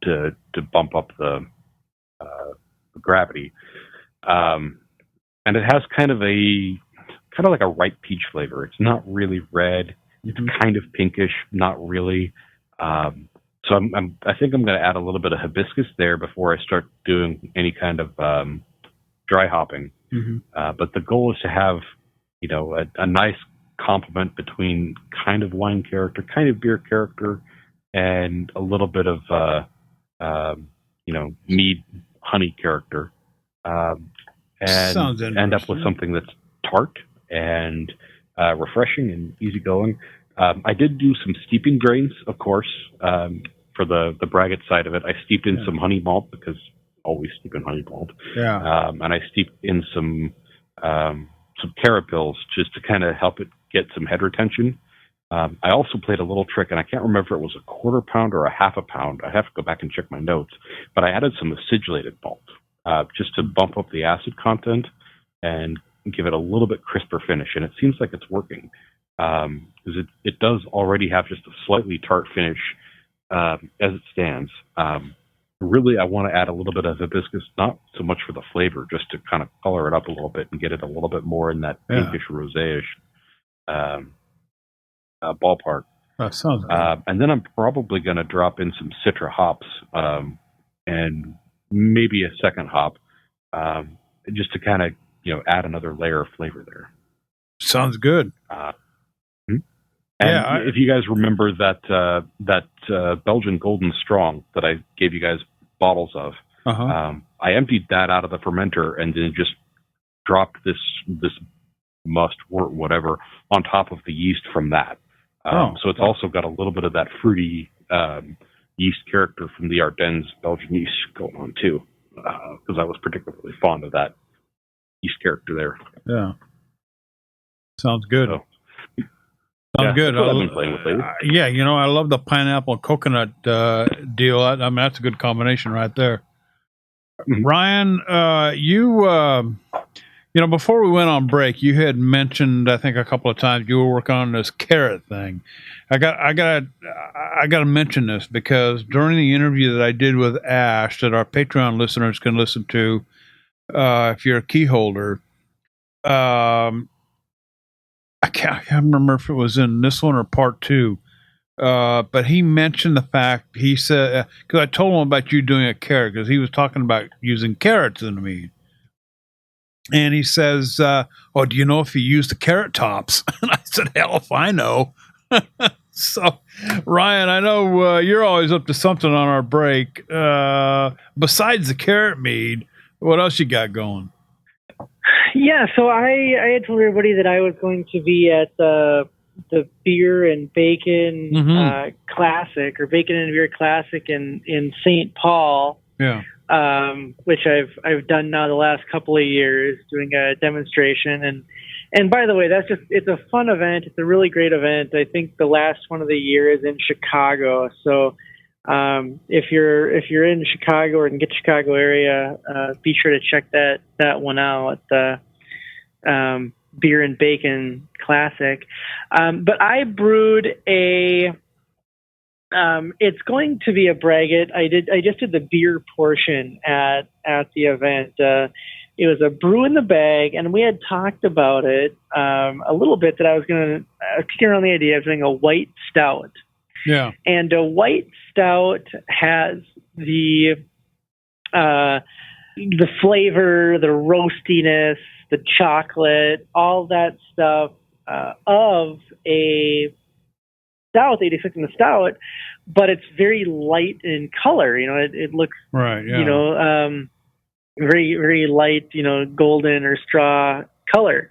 to bump up the gravity. And it has kind of like a ripe peach flavor. It's not really red. It's kind of pinkish, not really. So I think I'm going to add a little bit of hibiscus there before I start doing any kind of dry hopping. Mm-hmm. But the goal is to have, a nice complement between kind of wine character, kind of beer character, and a little bit of mead honey character. And end up with something that's tart and refreshing and easygoing. I did do some steeping grains, of course, for the braggot side of it. I steeped in some honey malt because always steep in honey malt. Yeah. And I steeped in some carapils just to kind of help it get some head retention. I also played a little trick, and I can't remember if it was a quarter pound or a half a pound. I have to go back and check my notes. But I added some acidulated malt just to bump up the acid content and give it a little bit crisper finish. And it seems like it's working because it does already have just a slightly tart finish as it stands. Really, I want to add a little bit of hibiscus, not so much for the flavor, just to kind of color it up a little bit and get it a little bit more in that pinkish, rosé-ish ballpark. That sounds good. And then I'm probably going to drop in some Citra hops and maybe a second hop just to kind of, add another layer of flavor there. Sounds good. And if you guys remember that Belgian Golden Strong that I gave you guys bottles of, I emptied that out of the fermenter and then just dropped this must wort whatever on top of the yeast from that. So it's also got a little bit of that fruity yeast character from the Ardennes Belgian yeast going on too, because I was particularly fond of that yeast character there. Yeah, sounds good. Sounds good. I've been playing with lately. I love the pineapple coconut deal. I mean, that's a good combination right there. Mm-hmm. Ryan, you before we went on break, you had mentioned, I think, a couple of times you were working on this carrot thing. I got to mention this because during the interview that I did with Ash, that our Patreon listeners can listen to, if you're a key holder, I can't remember if it was in this one or part 2, but he mentioned the fact, he said, because I told him about you doing a carrot, because he was talking about using carrots in the mead. And he says, do you know if you use the carrot tops? And I said, hell if I know. So, Ryan, I know you're always up to something on our break. Besides the carrot mead, what else you got going? Yeah, so I had told everybody that I was going to be at the Beer and Bacon Classic, or Bacon and Beer Classic in St. Paul. Yeah. Which I've done now the last couple of years, doing a demonstration. And by the way, it's a fun event. It's a really great event. I think the last one of the year is in Chicago. So if you're in Chicago or can get to Chicago area, be sure to check that one out. The Beer and Bacon Classic. But I brewed it's going to be a braggot. I just did the beer portion at the event. It was a brew in the bag, and we had talked about it a little bit, that I was kicking around the idea of doing a white stout. Yeah. And a white stout has the flavor, the roastiness, the chocolate, all that stuff of a stout that you'd expect in the stout, but it's very light in color. It looks right. Yeah. Very, very light, golden or straw color.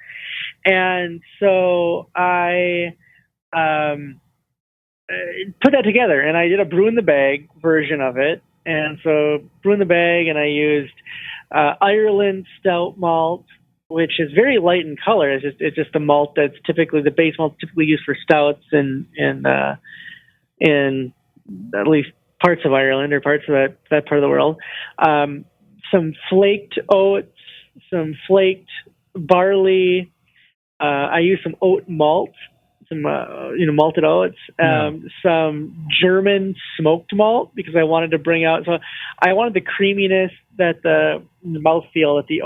And so I put that together, and I did a brew in the bag version of it. And so brew in the bag, and I used Ireland stout malt, which is very light in color. It's just a malt that's typically the base malt typically used for stouts in at least parts of Ireland or parts of that part of the world. Some flaked oats, some flaked barley. I use some oat malt, some malted oats, some German smoked malt, because I wanted to bring out. So I wanted the creaminess that the mouthfeel that the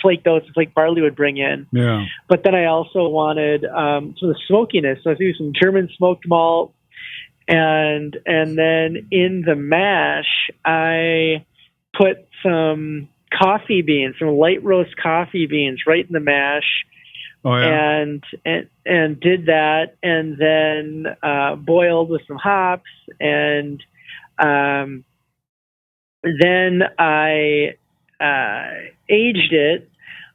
flaked oats, the flaked barley would bring in. Yeah. But then I also wanted some of the smokiness. So I used some German smoked malt, and then in the mash I put some coffee beans, some light roast coffee beans, right in the mash. Oh, yeah. And did that, and then boiled with some hops, and then I aged it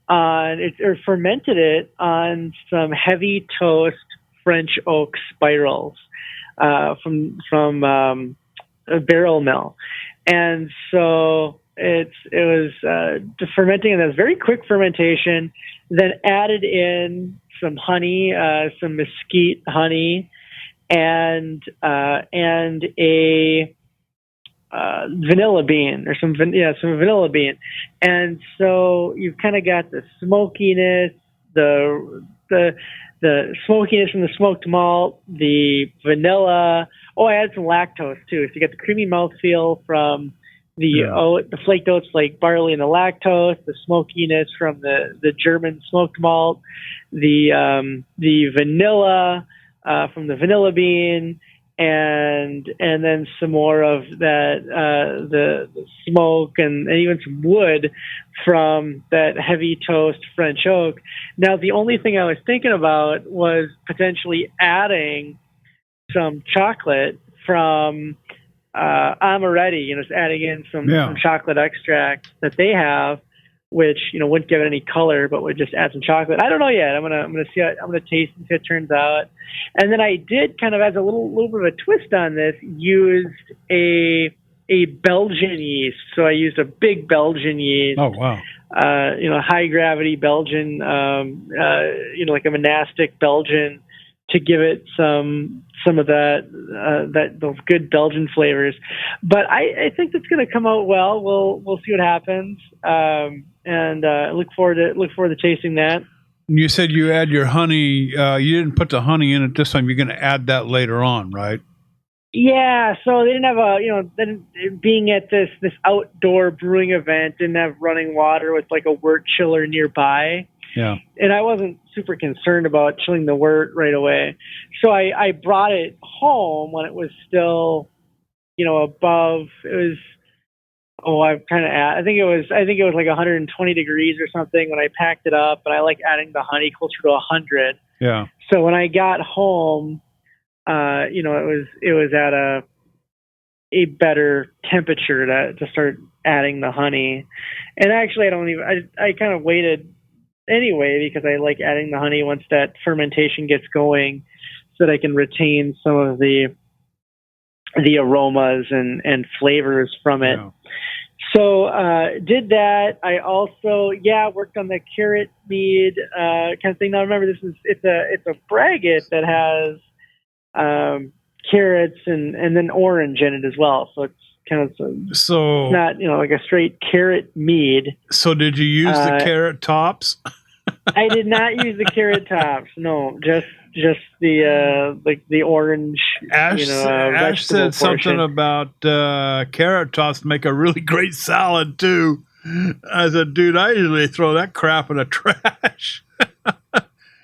or fermented it on some heavy toast French oak spirals from a barrel mill, and so it was fermenting, and it was very quick fermentation. Then added in some honey, some mesquite honey, and a vanilla bean, or some vanilla bean. And so you've kind of got the smokiness, the smokiness from the smoked malt, the vanilla. Oh, I added some lactose too. So you get the creamy mouthfeel from the flaked oats, like barley, and the lactose, the smokiness from the German smoked malt, the vanilla from the vanilla bean, and then some more of that the smoke and even some wood from that heavy toast French oak. Now, the only thing I was thinking about was potentially adding some chocolate from Amaretti, just adding in some chocolate extract that they have, which wouldn't give it any color, but would just add some chocolate. I don't know yet. I'm gonna see. I'm gonna taste and see how it turns out. And then I did, kind of as a little bit of a twist on this, used a Belgian yeast. So I used a big Belgian yeast. Oh wow. High gravity Belgian. Like a monastic Belgian, to give it some of those good Belgian flavors. But I think it's going to come out well. We'll see what happens, and look forward to tasting that. You said you add your honey. You didn't put the honey in it this time. You're going to add that later on, right? Yeah. So they didn't have being at this outdoor brewing event, didn't have running water with like a wort chiller nearby. Yeah. And I wasn't super concerned about chilling the wort right away. So I brought it home when it was still, above. It was, I think it was like 120 degrees or something when I packed it up, but I like adding the honey closer to 100. Yeah. So when I got home, it was at a better temperature to start adding the honey. And actually I kind of waited anyway, because I like adding the honey once that fermentation gets going, so that I can retain some of the aromas and flavors from it. Yeah. So did that. I also worked on the carrot mead kind of thing. Now remember, it's a braggot that has carrots and then orange in it as well. So it's kind of not like a straight carrot mead. So did you use the carrot tops? I did not use the carrot tops. No, just the orange. Ash said something about carrot tops make a really great salad too. I said, dude, I usually throw that crap in the trash.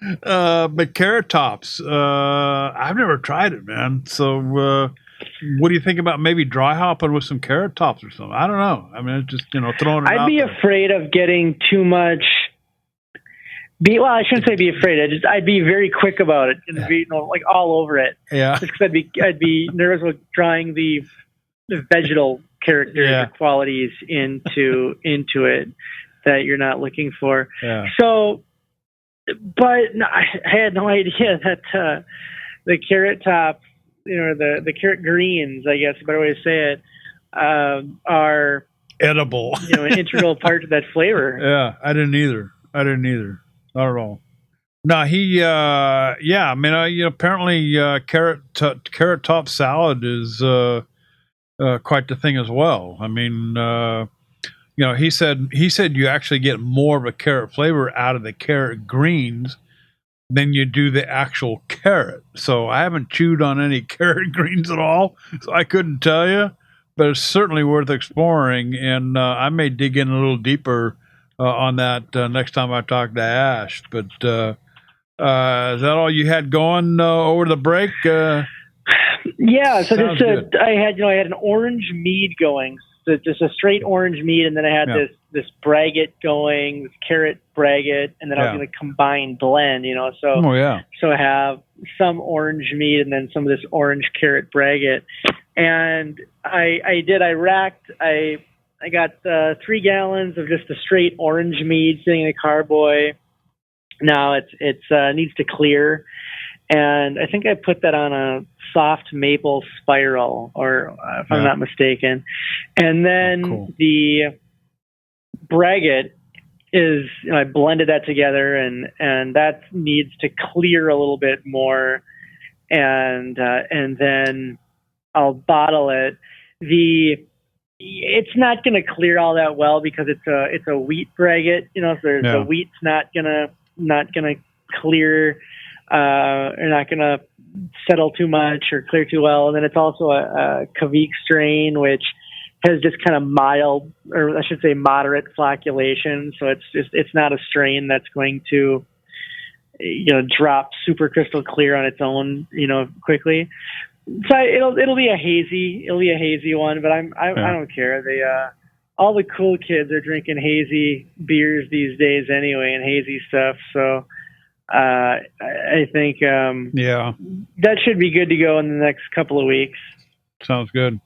But carrot tops, I've never tried it, man. So what do you think about maybe dry hopping with some carrot tops or something? I don't know. I mean, it's just throwing it out. I'd be afraid of getting too much. I shouldn't say be afraid. I'd be very quick about it and be like all over it. Yeah. Just because I'd be nervous about drawing the vegetal character qualities into it that you're not looking for. Yeah. So But no, I had no idea that the carrot tops, the carrot greens, I guess a better way to say it, are edible. An integral part of that flavor. Yeah, I didn't either. Not at all. No, he, I mean, apparently carrot top salad is quite the thing as well. I mean, he said you actually get more of a carrot flavor out of the carrot greens than you do the actual carrot. So I haven't chewed on any carrot greens at all, so I couldn't tell you. But it's certainly worth exploring, and I may dig in a little deeper on that next time I talk to Ash. But is that all you had going over the break? Yeah, so I had an orange mead going, so just a straight orange mead, and then I had this braggot going, this carrot braggot, and then I was going to combine blend, so I have some orange mead and then some of this orange carrot braggot. And I got 3 gallons of just the straight orange mead sitting in a carboy. Now it needs to clear, and I think I put that on a soft maple spiral, or if I'm not mistaken. And then the braggot is, I blended that together, and that needs to clear a little bit more, and then I'll bottle it. It's not going to clear all that well because it's a wheat braggot, so the wheat's not gonna clear, or not gonna settle too much or clear too well. And then it's also a Kavik strain, which has just kind of mild, or I should say moderate flocculation. So it's not a strain that's going to drop super crystal clear on its own, quickly. So it'll be a hazy one, but I don't care. All the cool kids are drinking hazy beers these days anyway, and hazy stuff. So I think that should be good to go in the next couple of weeks. Sounds good.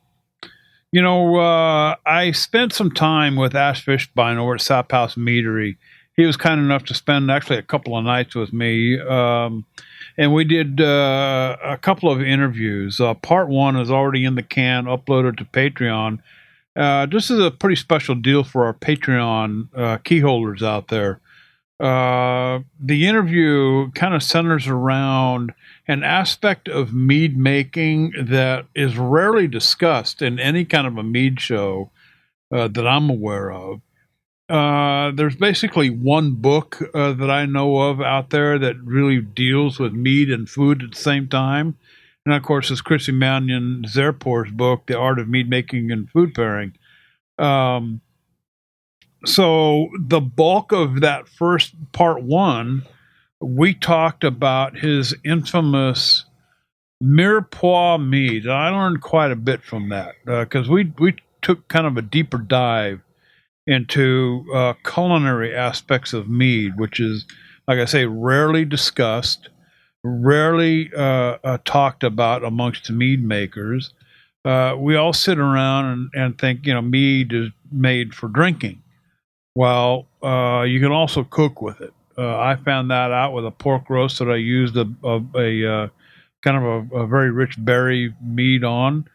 I spent some time with Ash Fishbein over at Sap House Meadery. He was kind enough to spend actually a couple of nights with me. And we did a couple of interviews. Part 1 is already in the can, uploaded to Patreon. This is a pretty special deal for our Patreon key holders out there. The interview kind of centers around an aspect of mead making that is rarely discussed in any kind of a mead show that I'm aware of. There's basically one book that I know of out there that really deals with mead and food at the same time. And of course, it's Chrissy Mannion Zerpor's book, The Art of Mead Making and Food Pairing. So the bulk of that first part 1, we talked about his infamous Mirepoix mead. I learned quite a bit from that because we took kind of a deeper dive into culinary aspects of mead, which is, like I say, rarely discussed, rarely talked about amongst mead makers. We all sit around and think, mead is made for drinking. Well, you can also cook with it. I found that out with a pork roast that I used a kind of a very rich berry mead on.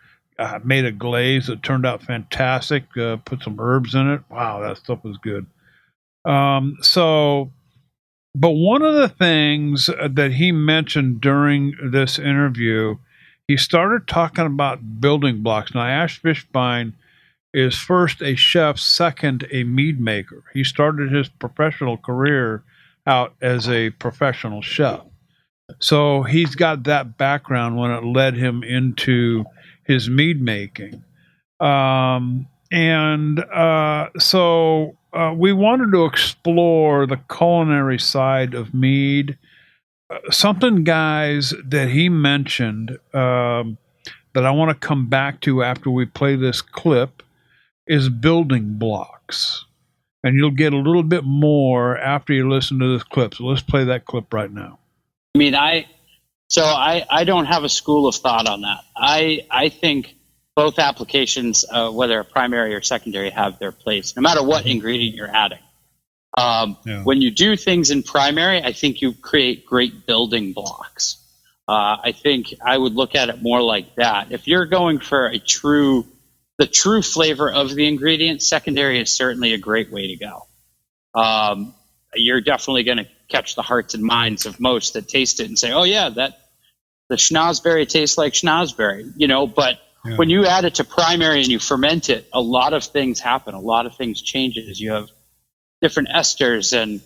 Made a glaze that turned out fantastic. Put some herbs in it. Wow, that stuff was good. But one of the things that he mentioned during this interview, he started talking about building blocks. Now, Ash Fishbein is first a chef, second a mead maker. He started his professional career out as a professional chef. So he's got that background when it led him into his mead making. So we wanted to explore the culinary side of mead. Something, guys, that he mentioned that I want to come back to after we play this clip is building blocks. And you'll get a little bit more after you listen to this clip. So let's play that clip right now. I mean, I don't have a school of thought on that. I think both applications, whether primary or secondary, have their place, no matter what ingredient you're adding. When you do things in primary, I think you create great building blocks. I think I would look at it more like that. If you're going for the true flavor of the ingredient, secondary is certainly a great way to go. You're definitely going to catch the hearts and minds of most that taste it and say, "Oh yeah, the schnozberry tastes like schnozberry," But when you add it to primary and you ferment it, a lot of things happen. A lot of things changes. You have different esters, and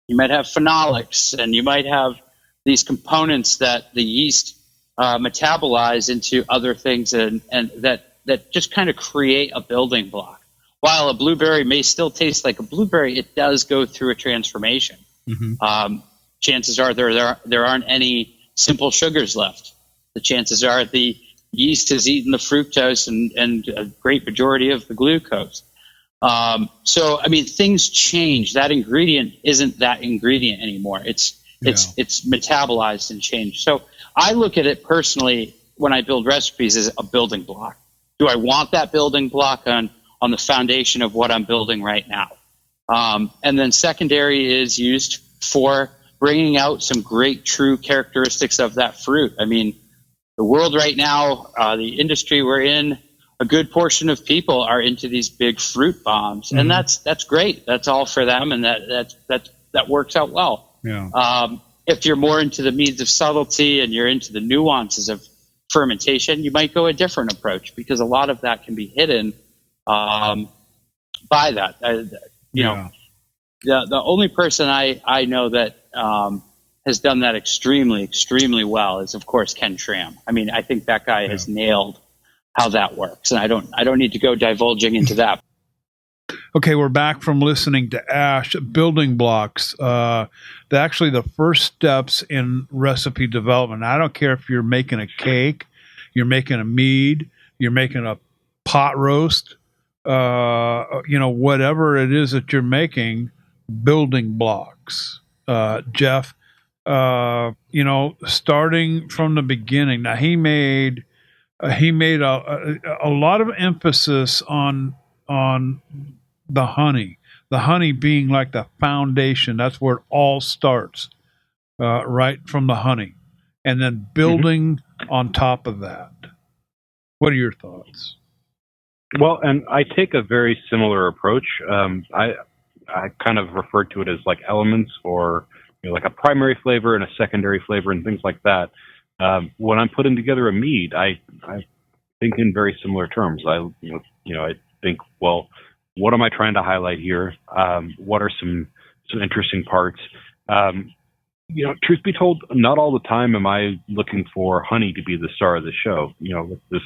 you might have phenolics, and you might have these components that the yeast metabolize into other things, and that just kind of create a building block. While a blueberry may still taste like a blueberry, it does go through a transformation. Chances are there aren't any simple sugars left. The chances are the yeast has eaten the fructose and a great majority of the glucose. So, I mean, things change. That ingredient isn't that ingredient anymore. It's metabolized and changed. So I look at it personally when I build recipes as a building block. Do I want that building block on the foundation of what I'm building right now? And then secondary is used for bringing out some great true characteristics of that fruit. I mean, the world right now, the industry we're in, a good portion of people are into these big fruit bombs, and that's great. That's all for them, and that works out well. If you're more into the means of subtlety and you're into the nuances of fermentation, you might go a different approach, because a lot of that can be hidden by that. The only person I know that has done that extremely, extremely well is, of course, Ken Tram. I mean, I think that guy has nailed how that works, and I don't need to go divulging into that. Okay, we're back from listening to Ash. Building blocks. Actually, the first steps in recipe development. I don't care if you're making a cake, you're making a mead, you're making a pot roast, whatever it is that you're making. Building blocks. Jeff, starting from the beginning. Now he made a lot of emphasis on the honey being like the foundation. That's where it all starts, right from the honey, and then building on top of that. What are your thoughts? Well, and I take a very similar approach. I kind of refer to it as like elements, or like a primary flavor and a secondary flavor and things like that. When I'm putting together a mead, I think in very similar terms. I think, well, what am I trying to highlight here? What are some interesting parts? Truth be told, not all the time am I looking for honey to be the star of the show. With this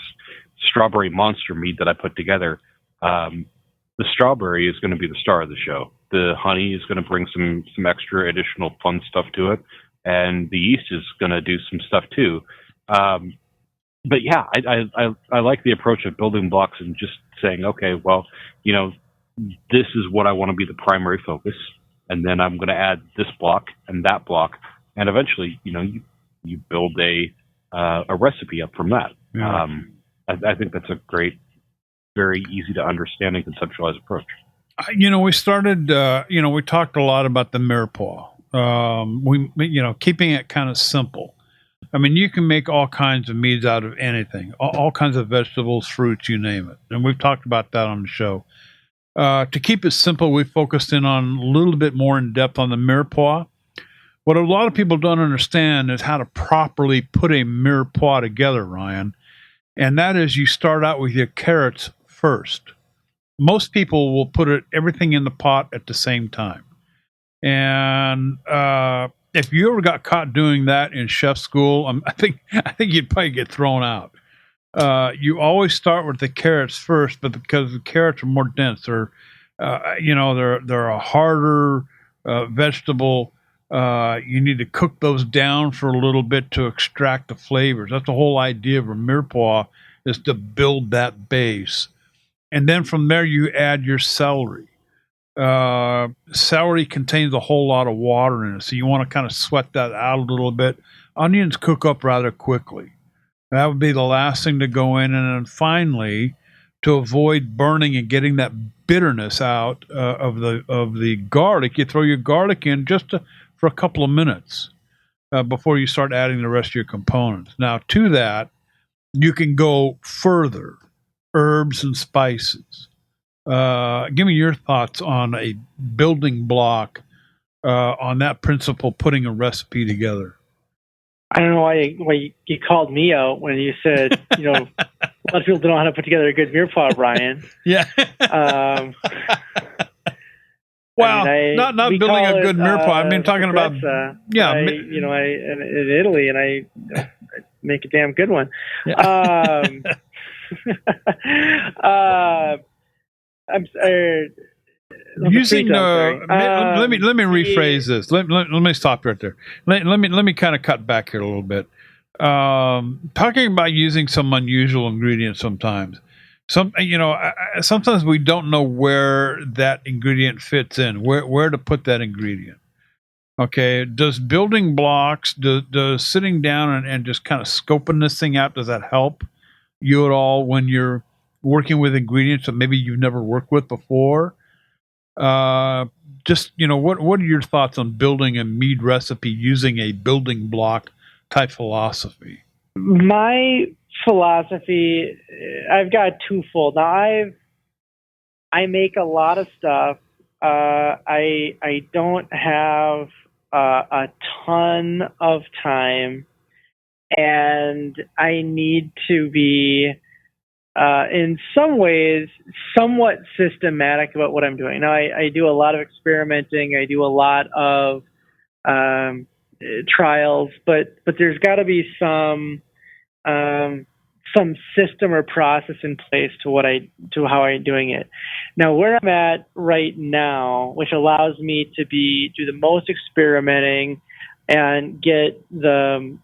strawberry monster mead that I put together, the strawberry is going to be the star of the show. The honey is going to bring some extra additional fun stuff to it, and the yeast is going to do some stuff too. But yeah, I like the approach of building blocks and just saying, okay, well, this is what I want to be the primary focus, and then I'm going to add this block and that block, and eventually, you build a recipe up from that. Yeah. I think that's a great, very easy to understand and conceptualize approach. We started, we talked a lot about the mirepoix. Keeping it kind of simple. I mean, you can make all kinds of meads out of anything, all kinds of vegetables, fruits, you name it. And we've talked about that on the show. To keep it simple, we focused in on a little bit more in depth on the mirepoix. What a lot of people don't understand is how to properly put a mirepoix together, Ryan. And that is, you start out with your carrots first. Most people will put everything in the pot at the same time. And if you ever got caught doing that in chef school, I think you'd probably get thrown out. You always start with the carrots first, but because the carrots are more dense, they're a harder vegetable. You need to cook those down for a little bit to extract the flavors. That's the whole idea of a mirepoix, is to build that base. And then from there, you add your celery. Celery contains a whole lot of water in it, so you want to kind of sweat that out a little bit. Onions cook up rather quickly. That would be the last thing to go in. And then finally, to avoid burning and getting that bitterness out of the garlic. You throw your garlic in for a couple of minutes before you start adding the rest of your components. Now, to that, you can go further, herbs and spices. Give me your thoughts on a building block on that principle, putting a recipe together. I don't know why you called me out when you said, a lot of people don't know how to put together a good beer pot, Brian. Yeah. Well, not building a good beer pot. I mean, talking about in Italy, and I make a damn good one. Yeah. I'm sorry. Using let me rephrase this. Let me stop right there. Let me kind of cut back here a little bit. Talking about using some unusual ingredients sometimes. Sometimes we don't know where that ingredient fits in, where to put that ingredient. Okay, does building blocks, does sitting down and just kind of scoping this thing out, does that help you at all when you're working with ingredients that maybe you've never worked with before? What are your thoughts on building a mead recipe using a building block type philosophy? My philosophy, I've got twofold. Now I make a lot of stuff. I don't have a ton of time, and I need to be in some ways somewhat systematic about what I'm doing. Now I do a lot of experimenting. I do a lot of trials, but there's got to be some system or process in place to how I'm doing it. Now, where I'm at right now, which allows me to do the most experimenting and get a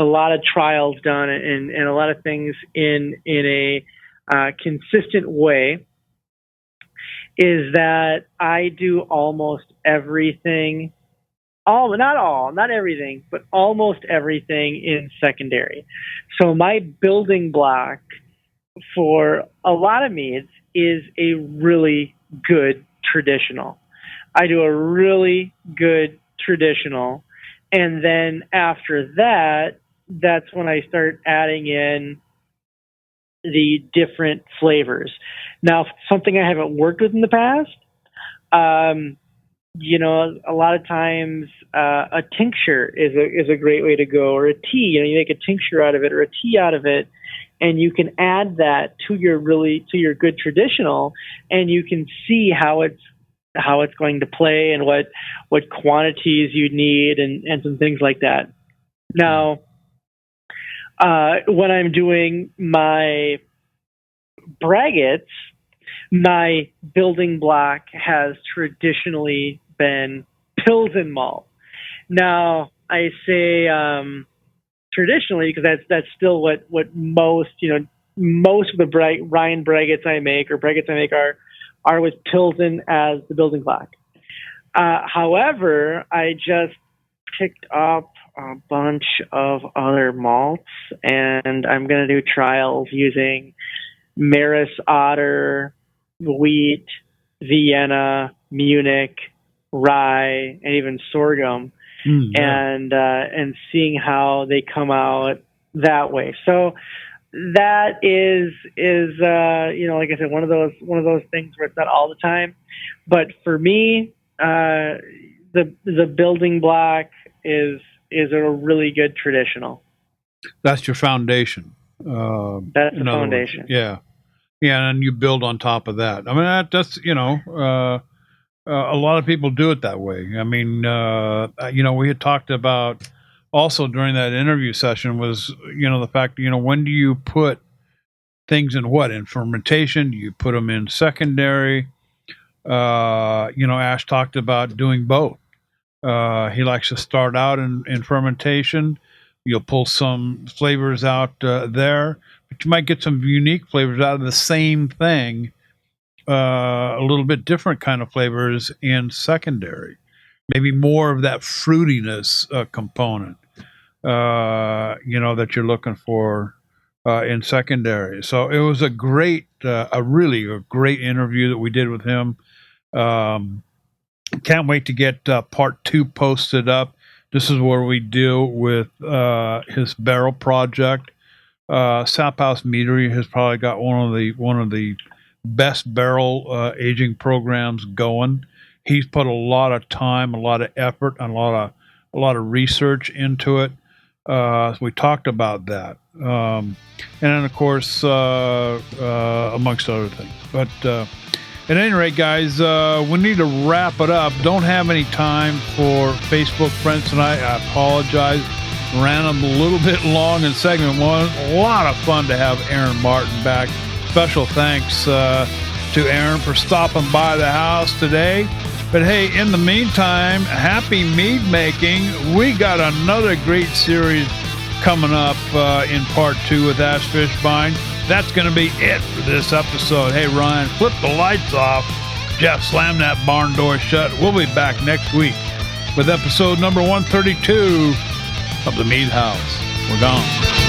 lot of trials done and a lot of things in a consistent way, is that I do almost everything. Not everything, but almost everything in secondary. So my building block for a lot of meads is a really good traditional. I do a really good traditional, and then after that, that's when I start adding in the different flavors. Now, something I haven't worked with in the past, a lot of times a tincture is a great way to go, or a tea. You make a tincture out of it or a tea out of it, and you can add that to your good traditional, and you can see how it's going to play and what quantities you need and some things like that. Now, when I'm doing my braggots, my building block has traditionally been Pilsen malt. Now, I say traditionally because that's still what most of the Ryan braggots I make are with Pilsen as the building block. However, I just picked up a bunch of other malts, and I'm going to do trials using Maris Otter, wheat, Vienna, Munich, rye, and even sorghum, and seeing how they come out that way. So that is like I said, one of those things where it's not all the time, but for me, the building block is a really good traditional. That's your foundation. That's the foundation. Words. Yeah, and you build on top of that. I mean, that's a lot of people do it that way. I mean, we had talked about also during that interview session was, the fact, when do you put things in fermentation? Do you put them in secondary? Ash talked about doing both. He likes to start out in fermentation. You'll pull some flavors out there, but you might get some unique flavors out of the same thing, a little bit different kind of flavors in secondary. Maybe more of that fruitiness component, that you're looking for in secondary. So it was a really great interview that we did with him. Can't wait to get part 2 posted up. This is where we deal with his barrel project. Sap House Meadery has probably got one of the best barrel aging programs going. He's put a lot of time, a lot of effort, and a lot of research into it. So we talked about that, and then of course amongst other things. But at any rate, guys, we need to wrap it up. Don't have any time for Facebook friends tonight. I apologize. Ran them a little bit long in segment 1. A lot of fun to have Aaron Martin back. Special thanks to Aaron for stopping by the house today. But hey, in the meantime, happy mead making. We got another great series coming up in part 2 with Ash Fishbein. That's going to be it for this episode. Hey, Ryan, flip the lights off. Jeff, slam that barn door shut. We'll be back next week with episode number 132 of the Mead House. We're gone.